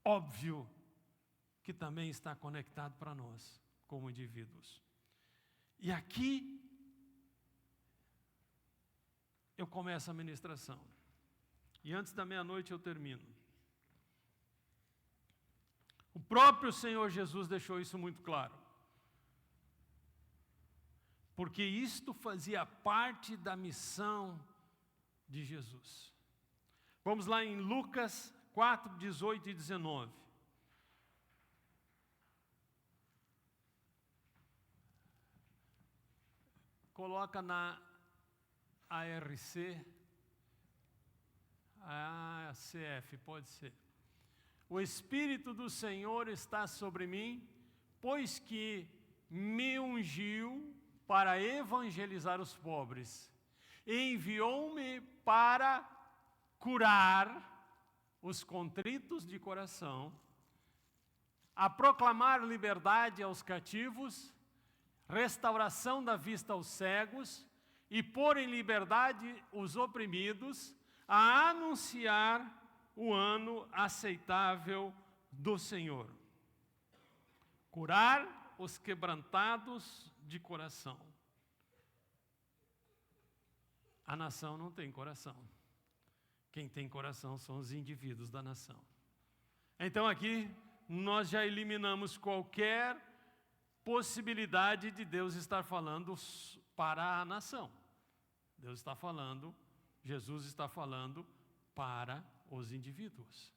S3: óbvio que também está conectado para nós, como indivíduos. E aqui, eu começo a ministração. E antes da meia-noite eu termino. O próprio Senhor Jesus deixou isso muito claro. Porque isto fazia parte da missão de Jesus. Vamos lá em Lucas 4, 18 e 19. Coloca na ARC, ACF, pode ser. O Espírito do Senhor está sobre mim, pois que me ungiu para evangelizar os pobres, e enviou-me para curar os contritos de coração, a proclamar liberdade aos cativos, restauração da vista aos cegos, e pôr em liberdade os oprimidos, a anunciar o ano aceitável do Senhor. Curar os quebrantados de coração. A nação não tem coração. Quem tem coração são os indivíduos da nação. Então aqui nós já eliminamos qualquer possibilidade de Deus estar falando para a nação. Deus está falando, Jesus está falando para os indivíduos.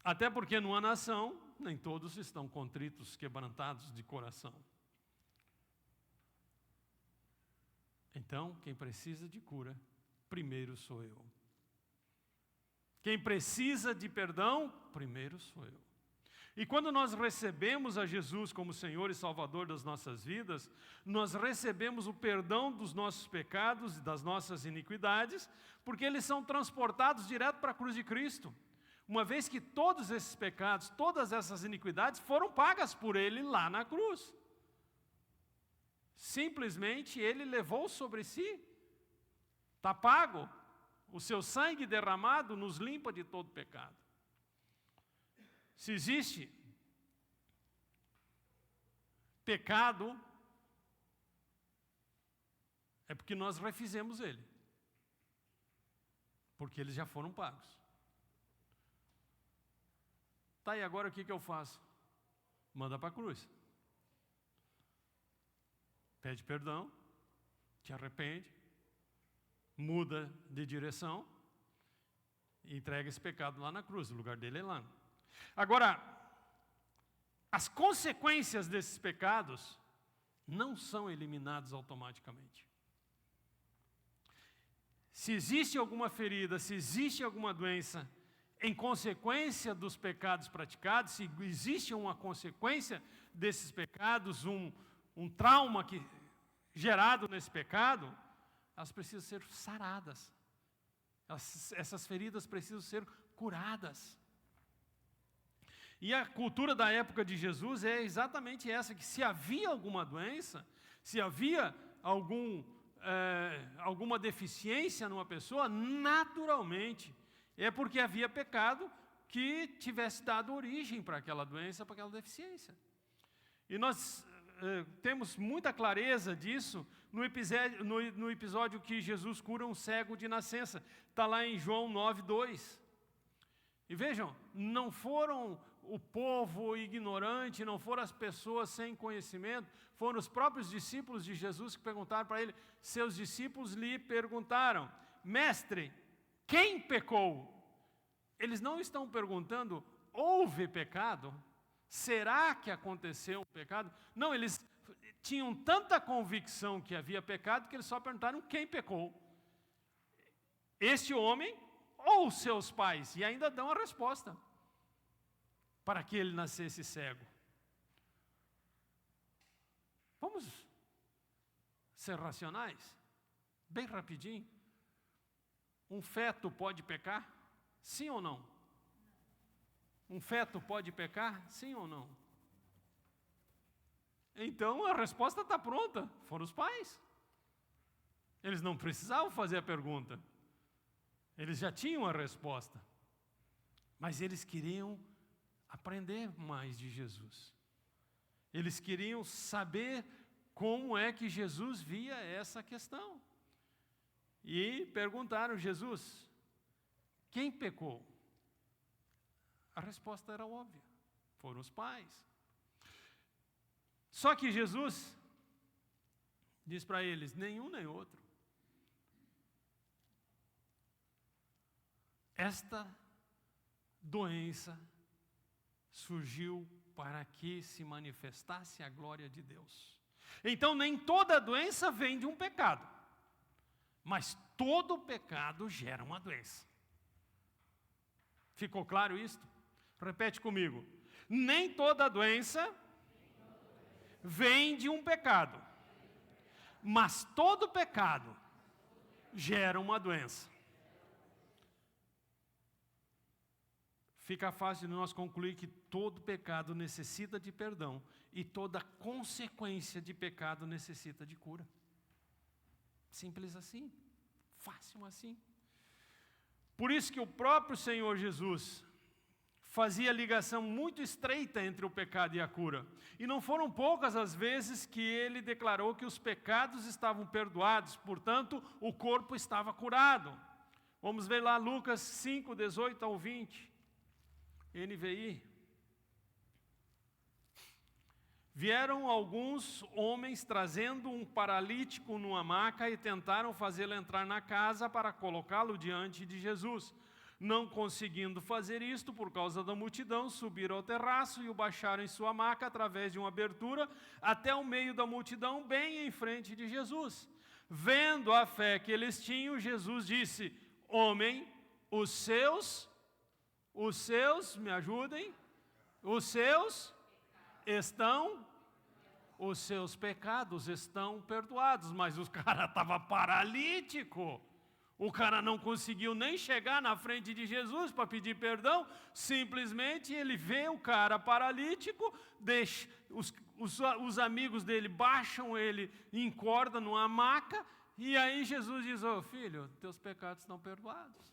S3: Até porque numa nação, nem todos estão contritos, quebrantados de coração. Então, quem precisa de cura, primeiro sou eu. Quem precisa de perdão, primeiro sou eu. E quando nós recebemos a Jesus como Senhor e Salvador das nossas vidas, nós recebemos o perdão dos nossos pecados e das nossas iniquidades, porque eles são transportados direto para a cruz de Cristo. Uma vez que todos esses pecados, todas essas iniquidades foram pagas por Ele lá na cruz. Simplesmente Ele levou sobre si. Está pago. O seu sangue derramado nos limpa de todo pecado. Se existe pecado, é porque nós refizemos ele. Porque eles já foram pagos. Tá, e agora o que eu faço? Manda para a cruz. Pede perdão, te arrepende, muda de direção e entrega esse pecado lá na cruz. O lugar dele é lá. Agora, as consequências desses pecados não são eliminadas automaticamente. Se existe alguma ferida, se existe alguma doença em consequência dos pecados praticados, se existe uma consequência desses pecados, um trauma gerado nesse pecado, elas precisam ser saradas. Essas feridas precisam ser curadas. E a cultura da época de Jesus é exatamente essa, que se havia alguma doença, se havia algum alguma deficiência numa pessoa, naturalmente, é porque havia pecado que tivesse dado origem para aquela doença, para aquela deficiência. E nós temos muita clareza disso no episódio que Jesus cura um cego de nascença. Está lá em João 9:2. E vejam, não foram o povo ignorante, não foram as pessoas sem conhecimento, foram os próprios discípulos de Jesus que perguntaram para ele. Seus discípulos lhe perguntaram: mestre, quem pecou? Eles não estão perguntando, houve pecado? Será que aconteceu um pecado? Não, eles tinham tanta convicção que havia pecado que eles só perguntaram quem pecou. Este homem ou seus pais? E ainda dão a resposta para que ele nascesse cego. Vamos ser racionais? Bem rapidinho. Um feto pode pecar? Sim ou não? Um feto pode pecar? Sim ou não? Então a resposta está pronta. Foram os pais. Eles não precisavam fazer a pergunta. Eles já tinham a resposta. Mas eles queriam aprender mais de Jesus. Eles queriam saber como é que Jesus via essa questão. E perguntaram: Jesus, quem pecou? A resposta era óbvia. Foram os pais. Só que Jesus diz para eles: nenhum nem outro. Esta doença surgiu para que se manifestasse a glória de Deus. Então, nem toda doença vem de um pecado, mas todo pecado gera uma doença. Ficou claro isto? Repete comigo. Nem toda doença vem de um pecado, mas todo pecado gera uma doença. Fica fácil de nós concluir que todo pecado necessita de perdão e toda consequência de pecado necessita de cura. Simples assim, fácil assim. Por isso que o próprio Senhor Jesus fazia ligação muito estreita entre o pecado e a cura. E não foram poucas as vezes que ele declarou que os pecados estavam perdoados, portanto, o corpo estava curado. Vamos ver lá Lucas 5, 18 ao 20. NVI. Vieram alguns homens trazendo um paralítico numa maca e tentaram fazê-lo entrar na casa para colocá-lo diante de Jesus. Não conseguindo fazer isto por causa da multidão, subiram ao terraço e o baixaram em sua maca através de uma abertura até o meio da multidão, bem em frente de Jesus. Vendo a fé que eles tinham, Jesus disse: homem, os seus, me ajudem, os seus pecados estão perdoados. Mas o cara estava paralítico. O cara não conseguiu nem chegar na frente de Jesus para pedir perdão. Simplesmente ele vê o cara paralítico, deixa, os amigos dele baixam ele em corda numa maca, e aí Jesus diz: ô filho, teus pecados estão perdoados.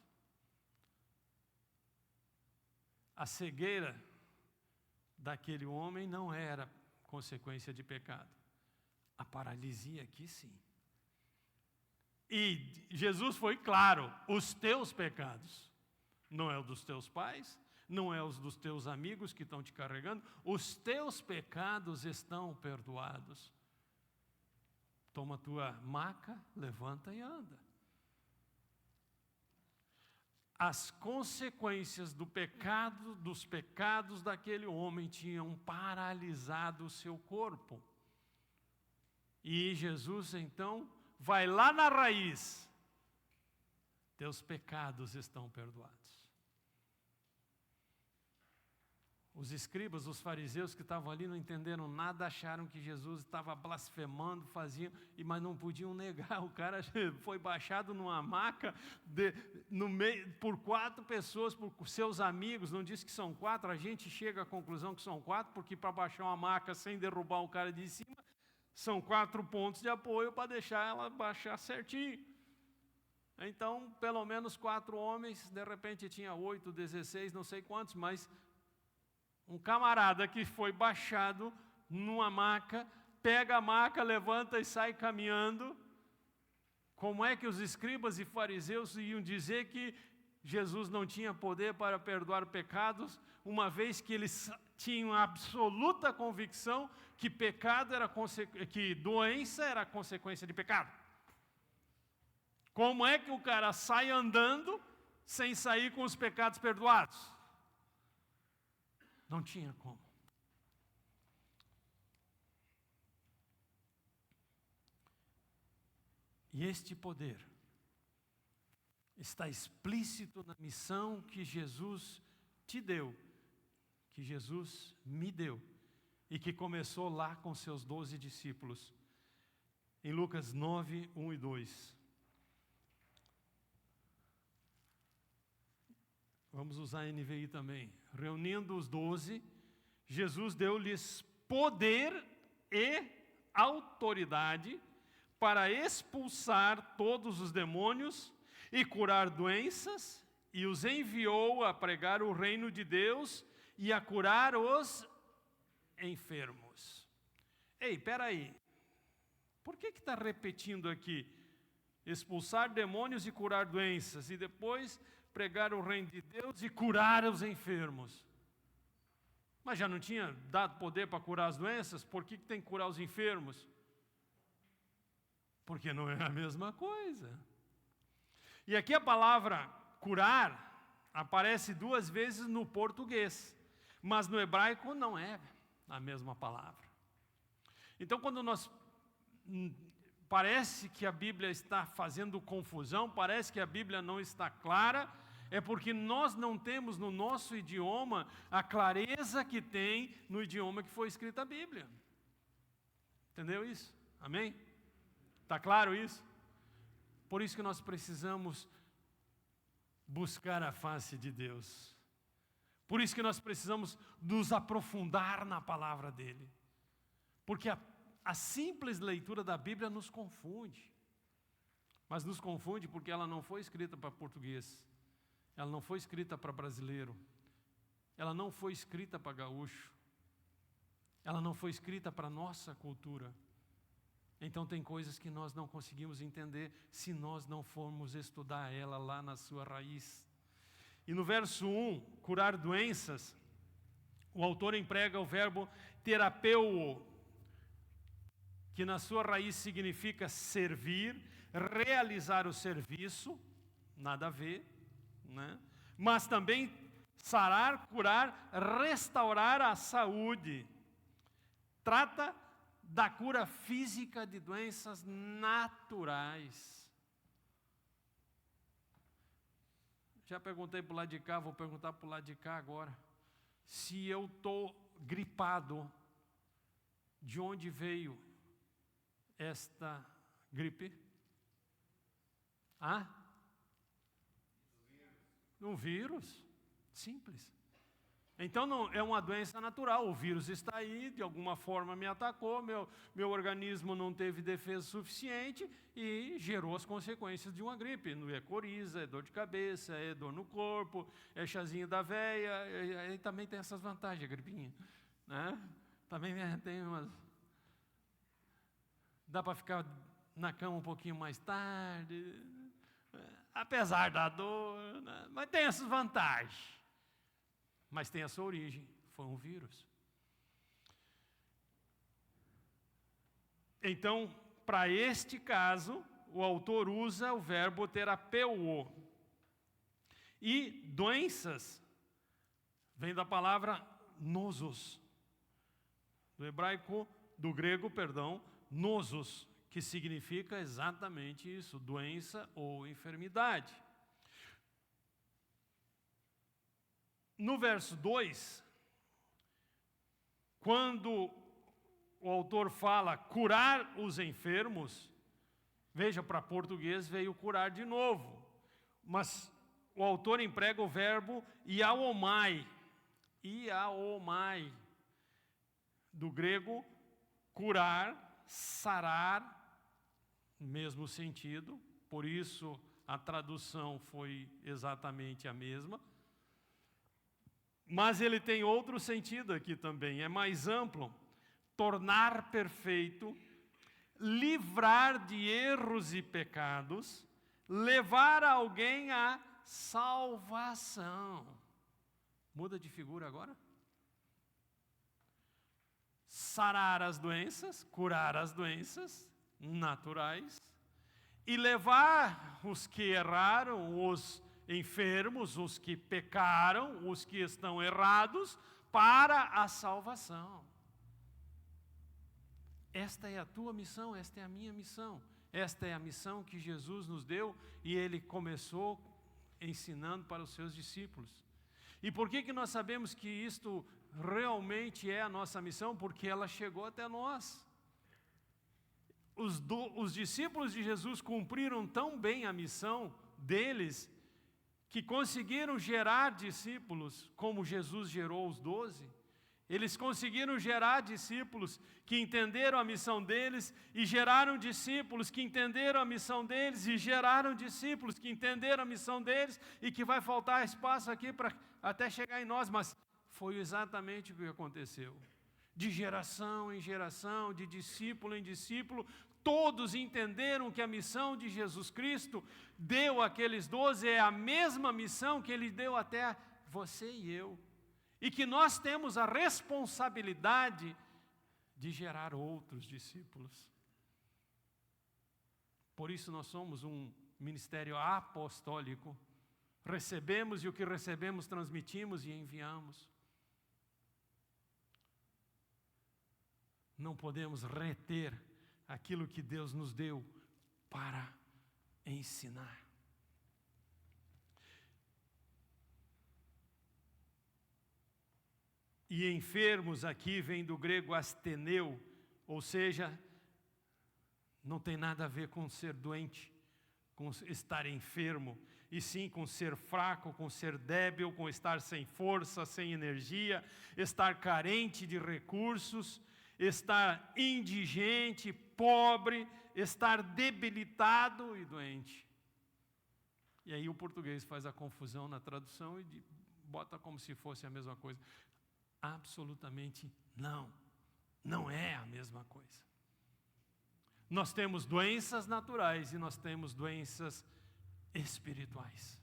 S3: A cegueira daquele homem não era consequência de pecado. A paralisia aqui sim. E Jesus foi claro: os teus pecados, não é o dos teus pais, não é os dos teus amigos que estão te carregando, os teus pecados estão perdoados. Toma tua maca, levanta e anda. As consequências do pecado, dos pecados daquele homem tinham paralisado o seu corpo. E Jesus então vai lá na raiz: teus pecados estão perdoados. Os escribas, os fariseus que estavam ali não entenderam nada, acharam que Jesus estava blasfemando, mas não podiam negar. O cara foi baixado numa maca por 4 pessoas, por seus amigos. Não diz que são 4, a gente chega à conclusão que são 4, porque para baixar uma maca sem derrubar o cara de cima, São 4 pontos de apoio para deixar ela baixar certinho. Então, pelo menos 4 homens, de repente tinha 8, 16, não sei quantos, mas um camarada que foi baixado numa maca, pega a maca, levanta e sai caminhando. Como é que os escribas e fariseus iam dizer que Jesus não tinha poder para perdoar pecados, uma vez que eles tinham absoluta convicção que pecado era que doença era consequência de pecado? Como é que o cara sai andando sem sair com os pecados perdoados? Não tinha como. E este poder está explícito na missão que Jesus te deu, que Jesus me deu, e que começou lá com seus 12 discípulos, em Lucas 9, 1 e 2. Vamos usar a NVI também. Reunindo os 12, Jesus deu-lhes poder e autoridade para expulsar todos os demônios e curar doenças, e os enviou a pregar o reino de Deus e a curar os enfermos. Ei, peraí, por que está repetindo aqui? Expulsar demônios e curar doenças, e depois pregar o reino de Deus e curar os enfermos. Mas já não tinha dado poder para curar as doenças? Por que tem que curar os enfermos? Porque não é a mesma coisa. E aqui a palavra curar aparece 2 vezes no português, mas no hebraico não é a mesma palavra. Então, quando parece que a Bíblia está fazendo confusão, parece que a Bíblia não está clara, é porque nós não temos no nosso idioma a clareza que tem no idioma que foi escrita a Bíblia. Entendeu isso? Amém? Está claro isso? Por isso que nós precisamos buscar a face de Deus. Por isso que nós precisamos nos aprofundar na palavra dEle. Porque a simples leitura da Bíblia nos confunde. Mas nos confunde porque ela não foi escrita para português. Ela não foi escrita para brasileiro. Ela não foi escrita para gaúcho. Ela não foi escrita para a nossa cultura. Então tem coisas que nós não conseguimos entender se nós não formos estudar ela lá na sua raiz. E no verso 1, curar doenças, o autor emprega o verbo terapeuo, que na sua raiz significa servir, realizar o serviço, nada a ver, né? Mas também sarar, curar, restaurar a saúde. Trata da cura física de doenças naturais. Já perguntei para o lado de cá, vou perguntar para o lado de cá agora. Se eu estou gripado, de onde veio esta gripe? Um vírus. Simples. Então não é uma doença natural, o vírus está aí, de alguma forma me atacou, meu organismo não teve defesa suficiente e gerou as consequências de uma gripe. Não é coriza, é dor de cabeça, é dor no corpo, é chazinho da veia, e também tem essas vantagens, a gripinha, né? Também tem umas... Dá para ficar na cama um pouquinho mais tarde, apesar da dor, né? Mas tem essas vantagens. Mas tem a sua origem, foi um vírus. Então, para este caso, o autor usa o verbo terapeuo. E doenças, vem da palavra nosos, do grego, nosos, que significa exatamente isso, doença ou enfermidade. No verso 2, quando o autor fala curar os enfermos, veja, para português veio curar de novo, mas o autor emprega o verbo iaomai, do grego curar, sarar, mesmo sentido, por isso a tradução foi exatamente a mesma. Mas ele tem outro sentido aqui também, é mais amplo. Tornar perfeito, livrar de erros e pecados, levar alguém à salvação. Muda de figura agora? Sarar as doenças, curar as doenças naturais e levar os que erraram, os enfermos, os que pecaram, os que estão errados, para a salvação. Esta é a tua missão, esta é a minha missão. Esta é a missão que Jesus nos deu e Ele começou ensinando para os seus discípulos. E por que nós sabemos que isto realmente é a nossa missão? Porque ela chegou até nós. Os discípulos de Jesus cumpriram tão bem a missão deles que conseguiram gerar discípulos como Jesus gerou os 12. Eles conseguiram gerar discípulos que entenderam a missão deles e geraram discípulos que entenderam a missão deles e geraram discípulos que entenderam a missão deles e que vai faltar espaço aqui para até chegar em nós, mas foi exatamente o que aconteceu. De geração em geração, de discípulo em discípulo, todos entenderam que a missão de Jesus Cristo deu àqueles 12 é a mesma missão que Ele deu até você e eu. E que nós temos a responsabilidade de gerar outros discípulos. Por isso nós somos um ministério apostólico. Recebemos e o que recebemos transmitimos e enviamos. Não podemos reter aquilo que Deus nos deu para ensinar. E enfermos aqui vem do grego asteneu, ou seja, não tem nada a ver com ser doente, com estar enfermo, e sim com ser fraco, com ser débil, com estar sem força, sem energia, estar carente de recursos, estar indigente, pobre, estar debilitado e doente. E aí o português faz a confusão na tradução e bota como se fosse a mesma coisa. Absolutamente não. Não é a mesma coisa. Nós temos doenças naturais e nós temos doenças espirituais.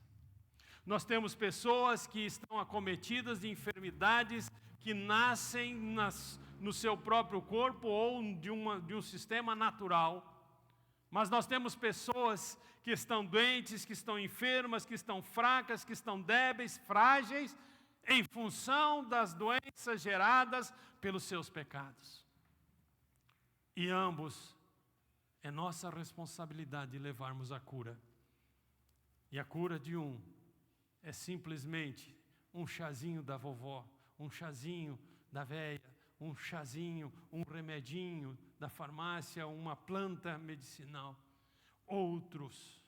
S3: Nós temos pessoas que estão acometidas de enfermidades que nascem no seu próprio corpo ou de um sistema natural. Mas nós temos pessoas que estão doentes, que estão enfermas, que estão fracas, que estão débeis, frágeis, em função das doenças geradas pelos seus pecados. E ambos, é nossa responsabilidade levarmos a cura. E a cura de um é simplesmente um chazinho da vovó, um chazinho da véia, um chazinho, um remedinho da farmácia, uma planta medicinal. Outros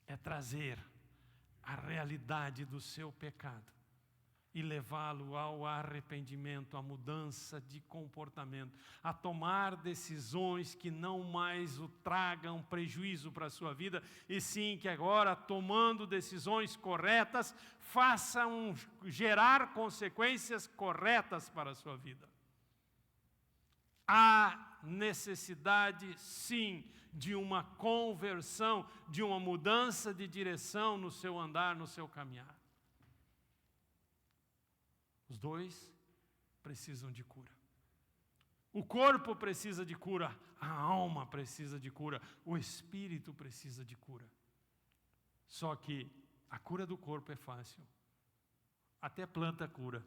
S3: é trazer a realidade do seu pecado e levá-lo ao arrependimento, à mudança de comportamento, a tomar decisões que não mais o tragam prejuízo para a sua vida, e sim que agora, tomando decisões corretas, façam gerar consequências corretas para a sua vida. Há necessidade, sim, de uma conversão, de uma mudança de direção no seu andar, no seu caminhar. Os dois precisam de cura. O corpo precisa de cura, a alma precisa de cura, o espírito precisa de cura. Só que a cura do corpo é fácil. Até planta cura.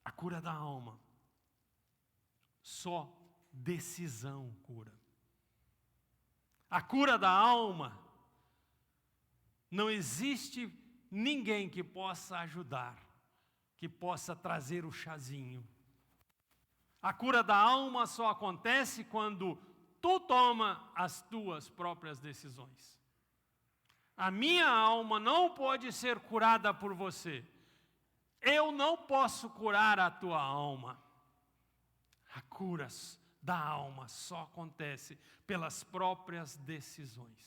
S3: A cura da alma, só decisão cura. A cura da alma, não existe ninguém que possa ajudar, que possa trazer o chazinho. A cura da alma só acontece quando tu toma as tuas próprias decisões. A minha alma não pode ser curada por você. Eu não posso curar a tua alma. A cura da alma só acontece pelas próprias decisões.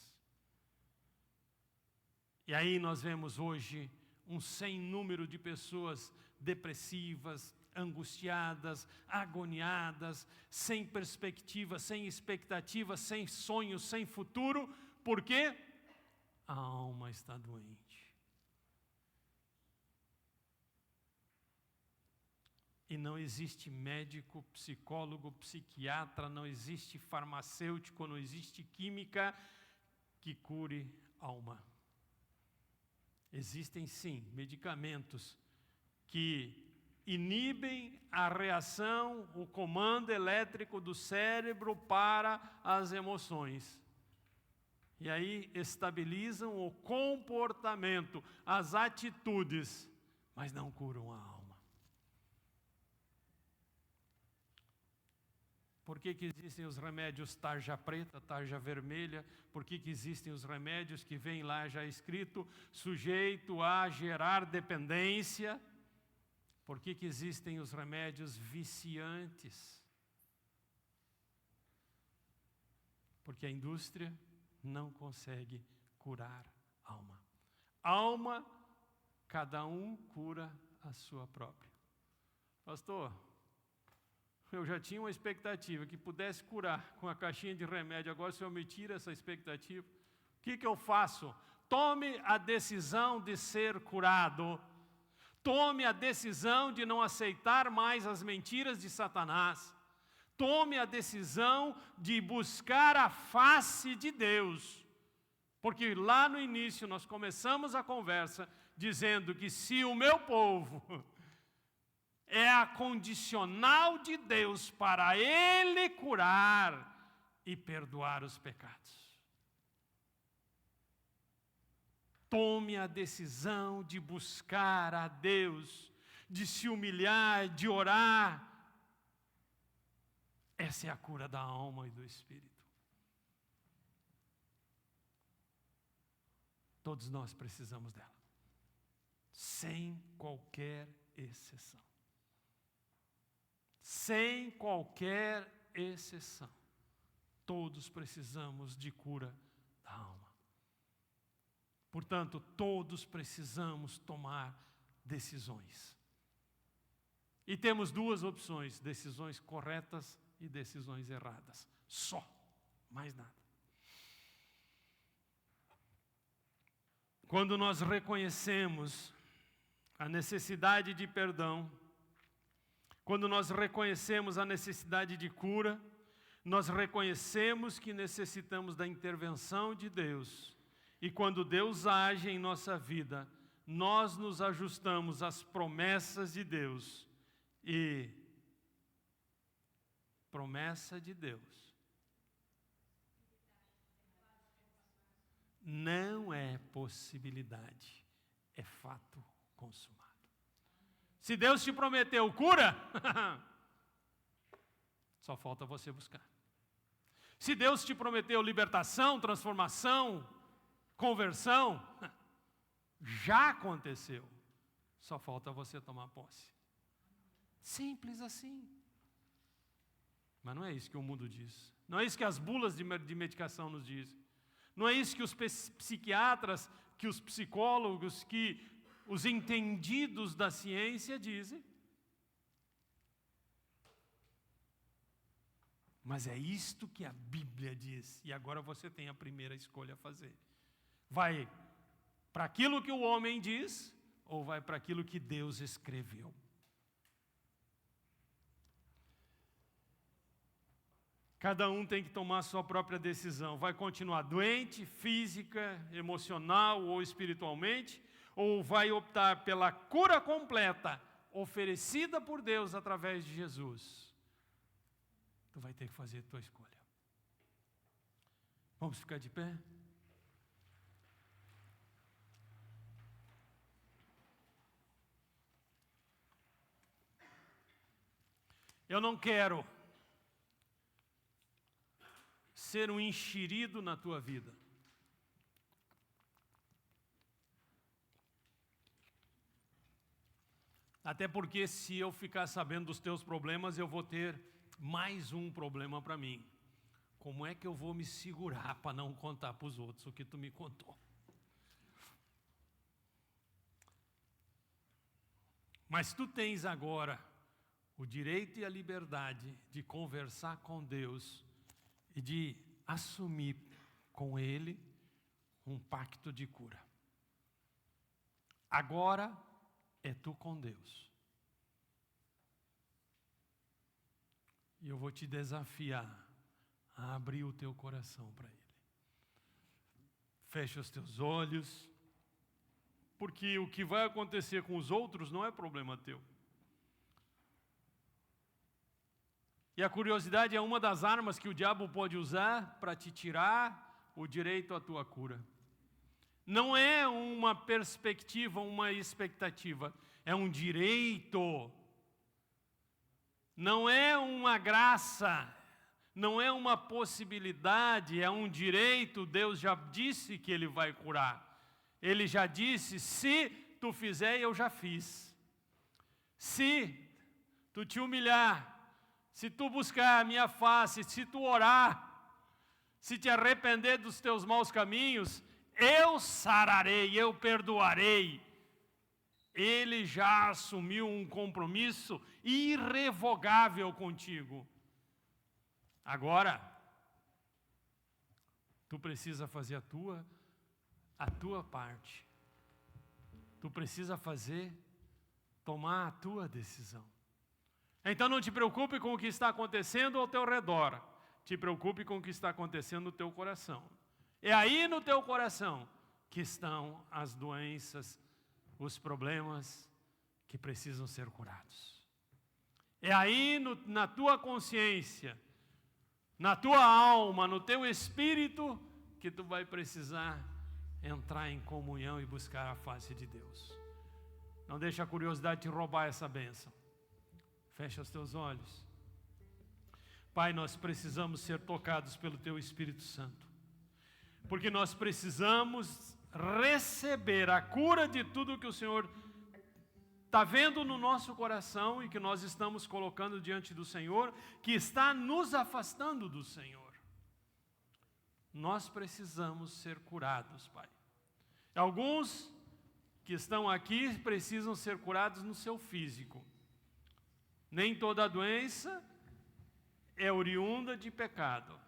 S3: E aí nós vemos hoje um sem número de pessoas depressivas, angustiadas, agoniadas, sem perspectiva, sem expectativa, sem sonho, sem futuro, porque a alma está doente. E não existe médico, psicólogo, psiquiatra, não existe farmacêutico, não existe química que cure a alma. Existem sim medicamentos que inibem a reação, o comando elétrico do cérebro para as emoções. E aí estabilizam o comportamento, as atitudes, mas não curam a alma. Por que existem os remédios tarja preta, tarja vermelha? Por que existem os remédios que vem lá já escrito, sujeito a gerar dependência? Por que existem os remédios viciantes? Porque a indústria não consegue curar a alma. Alma, cada um cura a sua própria. Pastor, eu já tinha uma expectativa que pudesse curar com a caixinha de remédio. Agora o Senhor me tira essa expectativa. O que eu faço? Tome a decisão de ser curado. Tome a decisão de não aceitar mais as mentiras de Satanás. Tome a decisão de buscar a face de Deus. Porque lá no início nós começamos a conversa dizendo que se o meu povo é a condicional de Deus para Ele curar e perdoar os pecados. Tome a decisão de buscar a Deus, de se humilhar, de orar. Essa é a cura da alma e do espírito. Todos nós precisamos dela, sem qualquer exceção. Sem qualquer exceção. Todos precisamos de cura da alma. Portanto, todos precisamos tomar decisões. E temos duas opções: decisões corretas e decisões erradas. Só, mais nada. Quando nós reconhecemos a necessidade de perdão, quando nós reconhecemos a necessidade de cura, nós reconhecemos que necessitamos da intervenção de Deus. E quando Deus age em nossa vida, nós nos ajustamos às promessas de Deus. E promessa de Deus não é possibilidade, é fato consumado. Se Deus te prometeu cura, só falta você buscar. Se Deus te prometeu libertação, transformação, conversão, já aconteceu. Só falta você tomar posse. Simples assim. Mas não é isso que o mundo diz. Não é isso que as bulas de medicação nos dizem. Não é isso que os psiquiatras, que os psicólogos, que os entendidos da ciência dizem. Mas é isto que a Bíblia diz. E agora você tem a primeira escolha a fazer. Vai para aquilo que o homem diz ou vai para aquilo que Deus escreveu? Cada um tem que tomar a sua própria decisão. Vai continuar doente, física, emocional ou espiritualmente? Ou vai optar pela cura completa oferecida por Deus através de Jesus? Tu vai ter que fazer a tua escolha. Vamos ficar de pé? Eu não quero ser um enxerido na tua vida. Até porque se eu ficar sabendo dos teus problemas, eu vou ter mais um problema para mim. Como é que eu vou me segurar para não contar para os outros o que tu me contou? Mas tu tens agora o direito e a liberdade de conversar com Deus e de assumir com Ele um pacto de cura. Agora é tu com Deus. E eu vou te desafiar a abrir o teu coração para Ele. Fecha os teus olhos, porque o que vai acontecer com os outros não é problema teu. E a curiosidade é uma das armas que o diabo pode usar para te tirar o direito à tua cura. Não é uma perspectiva, uma expectativa, é um direito. Não é uma graça, não é uma possibilidade, é um direito. Deus já disse que Ele vai curar. Ele já disse, se tu fizer, eu já fiz. Se tu te humilhar, se tu buscar a minha face, se tu orar, se te arrepender dos teus maus caminhos, eu sararei, eu perdoarei. Ele já assumiu um compromisso irrevogável contigo. Agora, tu precisa fazer a tua parte. Tu precisa tomar a tua decisão. Então não te preocupe com o que está acontecendo ao teu redor. Te preocupe com o que está acontecendo no teu coração. É aí no teu coração que estão as doenças, os problemas que precisam ser curados. É aí na tua consciência, na tua alma, no teu espírito, que tu vai precisar entrar em comunhão e buscar a face de Deus. Não deixa a curiosidade te roubar essa bênção. Fecha os teus olhos. Pai, nós precisamos ser tocados pelo Teu Espírito Santo, porque nós precisamos receber a cura de tudo que o Senhor está vendo no nosso coração e que nós estamos colocando diante do Senhor, que está nos afastando do Senhor. Nós precisamos ser curados, Pai. Alguns que estão aqui precisam ser curados no seu físico. Nem toda doença é oriunda de pecado.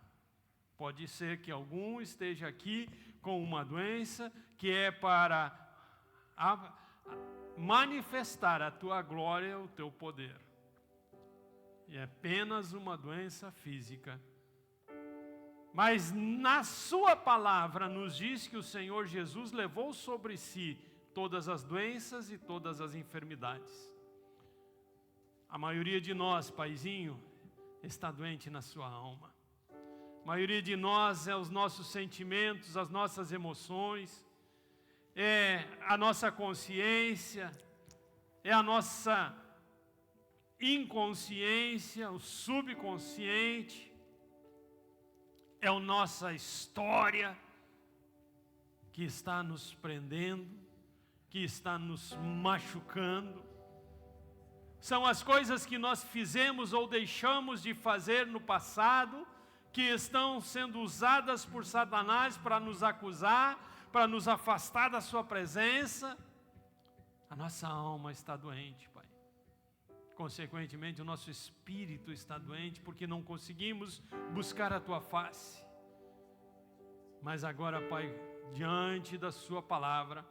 S3: Pode ser que algum esteja aqui com uma doença que é para manifestar a tua glória, o teu poder. E é apenas uma doença física. Mas na sua palavra nos diz que o Senhor Jesus levou sobre si todas as doenças e todas as enfermidades. A maioria de nós, Paizinho, está doente na sua alma. A maioria de nós é os nossos sentimentos, as nossas emoções, é a nossa consciência, é a nossa inconsciência, o subconsciente, é a nossa história que está nos prendendo, que está nos machucando. São as coisas que nós fizemos ou deixamos de fazer no passado, que estão sendo usadas por Satanás para nos acusar, para nos afastar da sua presença. A nossa alma está doente, Pai. Consequentemente, o nosso espírito está doente, porque não conseguimos buscar a Tua face. Mas agora, Pai, diante da Sua palavra,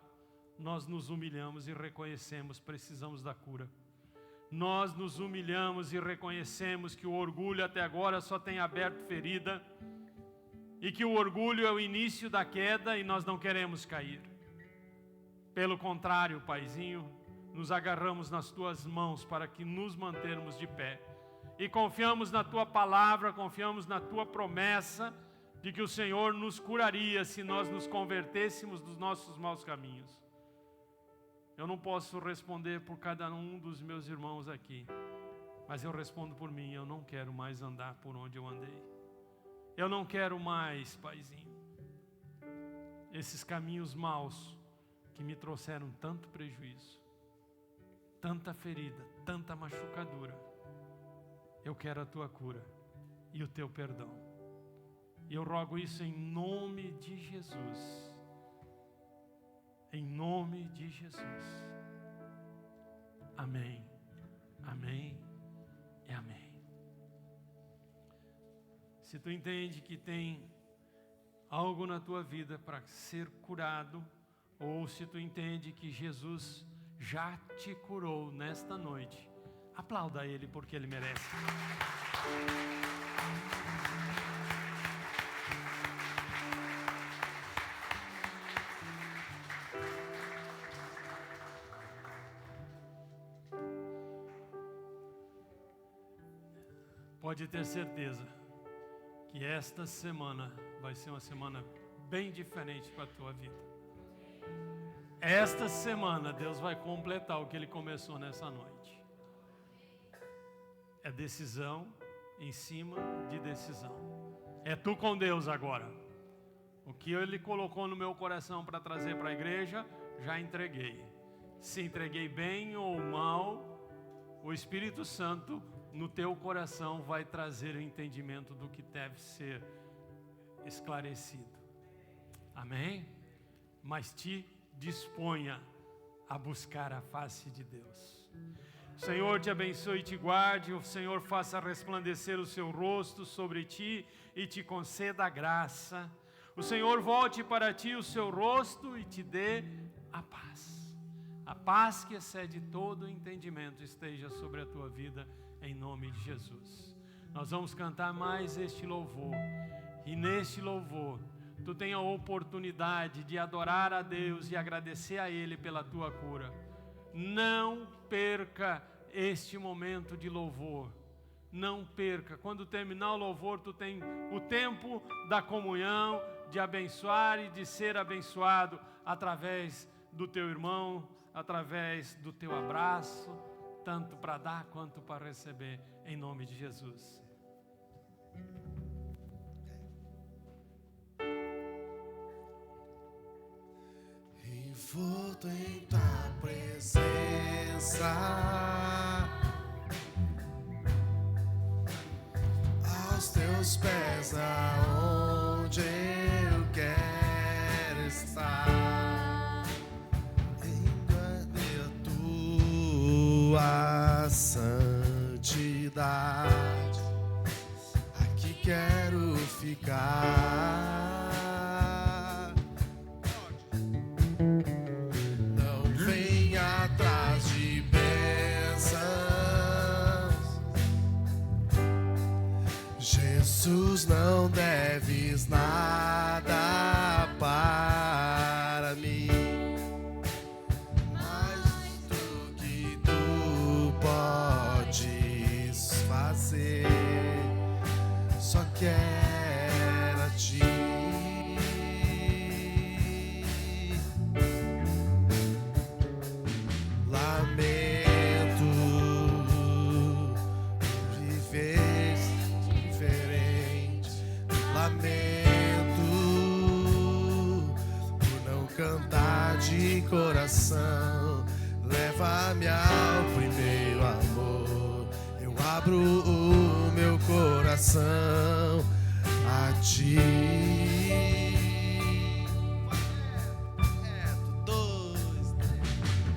S3: nós nos humilhamos e reconhecemos, precisamos da cura. Nós nos humilhamos e reconhecemos que o orgulho até agora só tem aberto ferida e que o orgulho é o início da queda e nós não queremos cair. Pelo contrário, Paizinho, nos agarramos nas Tuas mãos para que nos mantermos de pé e confiamos na Tua palavra, confiamos na Tua promessa de que o Senhor nos curaria se nós nos convertêssemos dos nossos maus caminhos. Eu não posso responder por cada um dos meus irmãos aqui, mas eu respondo por mim. Eu não quero mais andar por onde eu andei. Eu não quero mais, Paizinho, esses caminhos maus que me trouxeram tanto prejuízo, tanta ferida, tanta machucadura. eu quero a tua cura e o teu perdão. E eu rogo isso em nome de Jesus. Em nome de Jesus. Amém. Amém e amém. Se tu entende que tem algo na tua vida para ser curado, ou se tu entende que Jesus já te curou nesta noite, aplauda Ele porque Ele merece. Pode ter certeza que esta semana vai ser uma semana bem diferente para a tua vida. Esta semana Deus vai completar o que Ele começou nessa noite. É decisão em cima de decisão. É tu com Deus agora. O que Ele colocou no meu coração para trazer para a igreja, já entreguei. Se entreguei bem ou mal, o Espírito Santo no teu coração vai trazer o entendimento do que deve ser esclarecido. Amém? Mas te disponha a buscar a face de Deus. O Senhor te abençoe e te guarde. O Senhor faça resplandecer o seu rosto sobre ti e te conceda a graça. O Senhor volte para ti o seu rosto e te dê a paz. A paz que excede todo o entendimento esteja sobre a tua vida, em nome de Jesus. Nós vamos cantar mais este louvor. E neste louvor, tu tem a oportunidade de adorar a Deus e agradecer a Ele pela tua cura. Não perca este momento de louvor. Não perca. Quando terminar o louvor, tu tem o tempo da comunhão, de abençoar e de ser abençoado através do teu irmão, através do teu abraço, tanto para dar quanto para receber, em nome de Jesus.
S1: Envolto em tua presença, aos teus pés, aonde eu quero estar, engane a tua santidade, aqui quero ficar. Não venha atrás de bênçãos, Jesus, não deves nada para mim, mais do que tu podes fazer, só quero a ti. Lamento viver diferente, lamento por não cantar de coração. Leva-me ao primeiro amor, eu abro o meu coração a ti.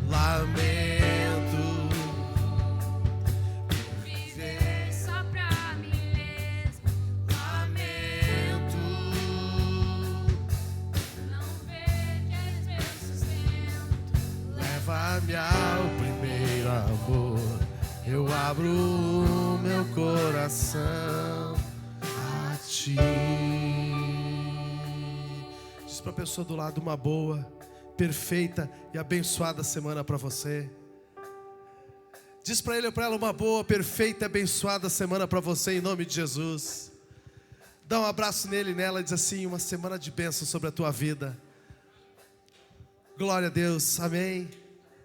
S1: Lamento
S2: Viver só pra mim mesmo.
S1: lamento
S2: Não ver que és meu sustento.
S1: leva-me ao primeiro amor, eu abro o meu coração a ti. Diz pra pessoa do lado: uma boa, perfeita e abençoada semana para você. Diz para ele ou para ela: uma boa, perfeita e abençoada semana para você, em nome de Jesus. Dá um abraço nele e nela e diz assim: uma semana de bênção sobre a tua vida. Glória a Deus, amém.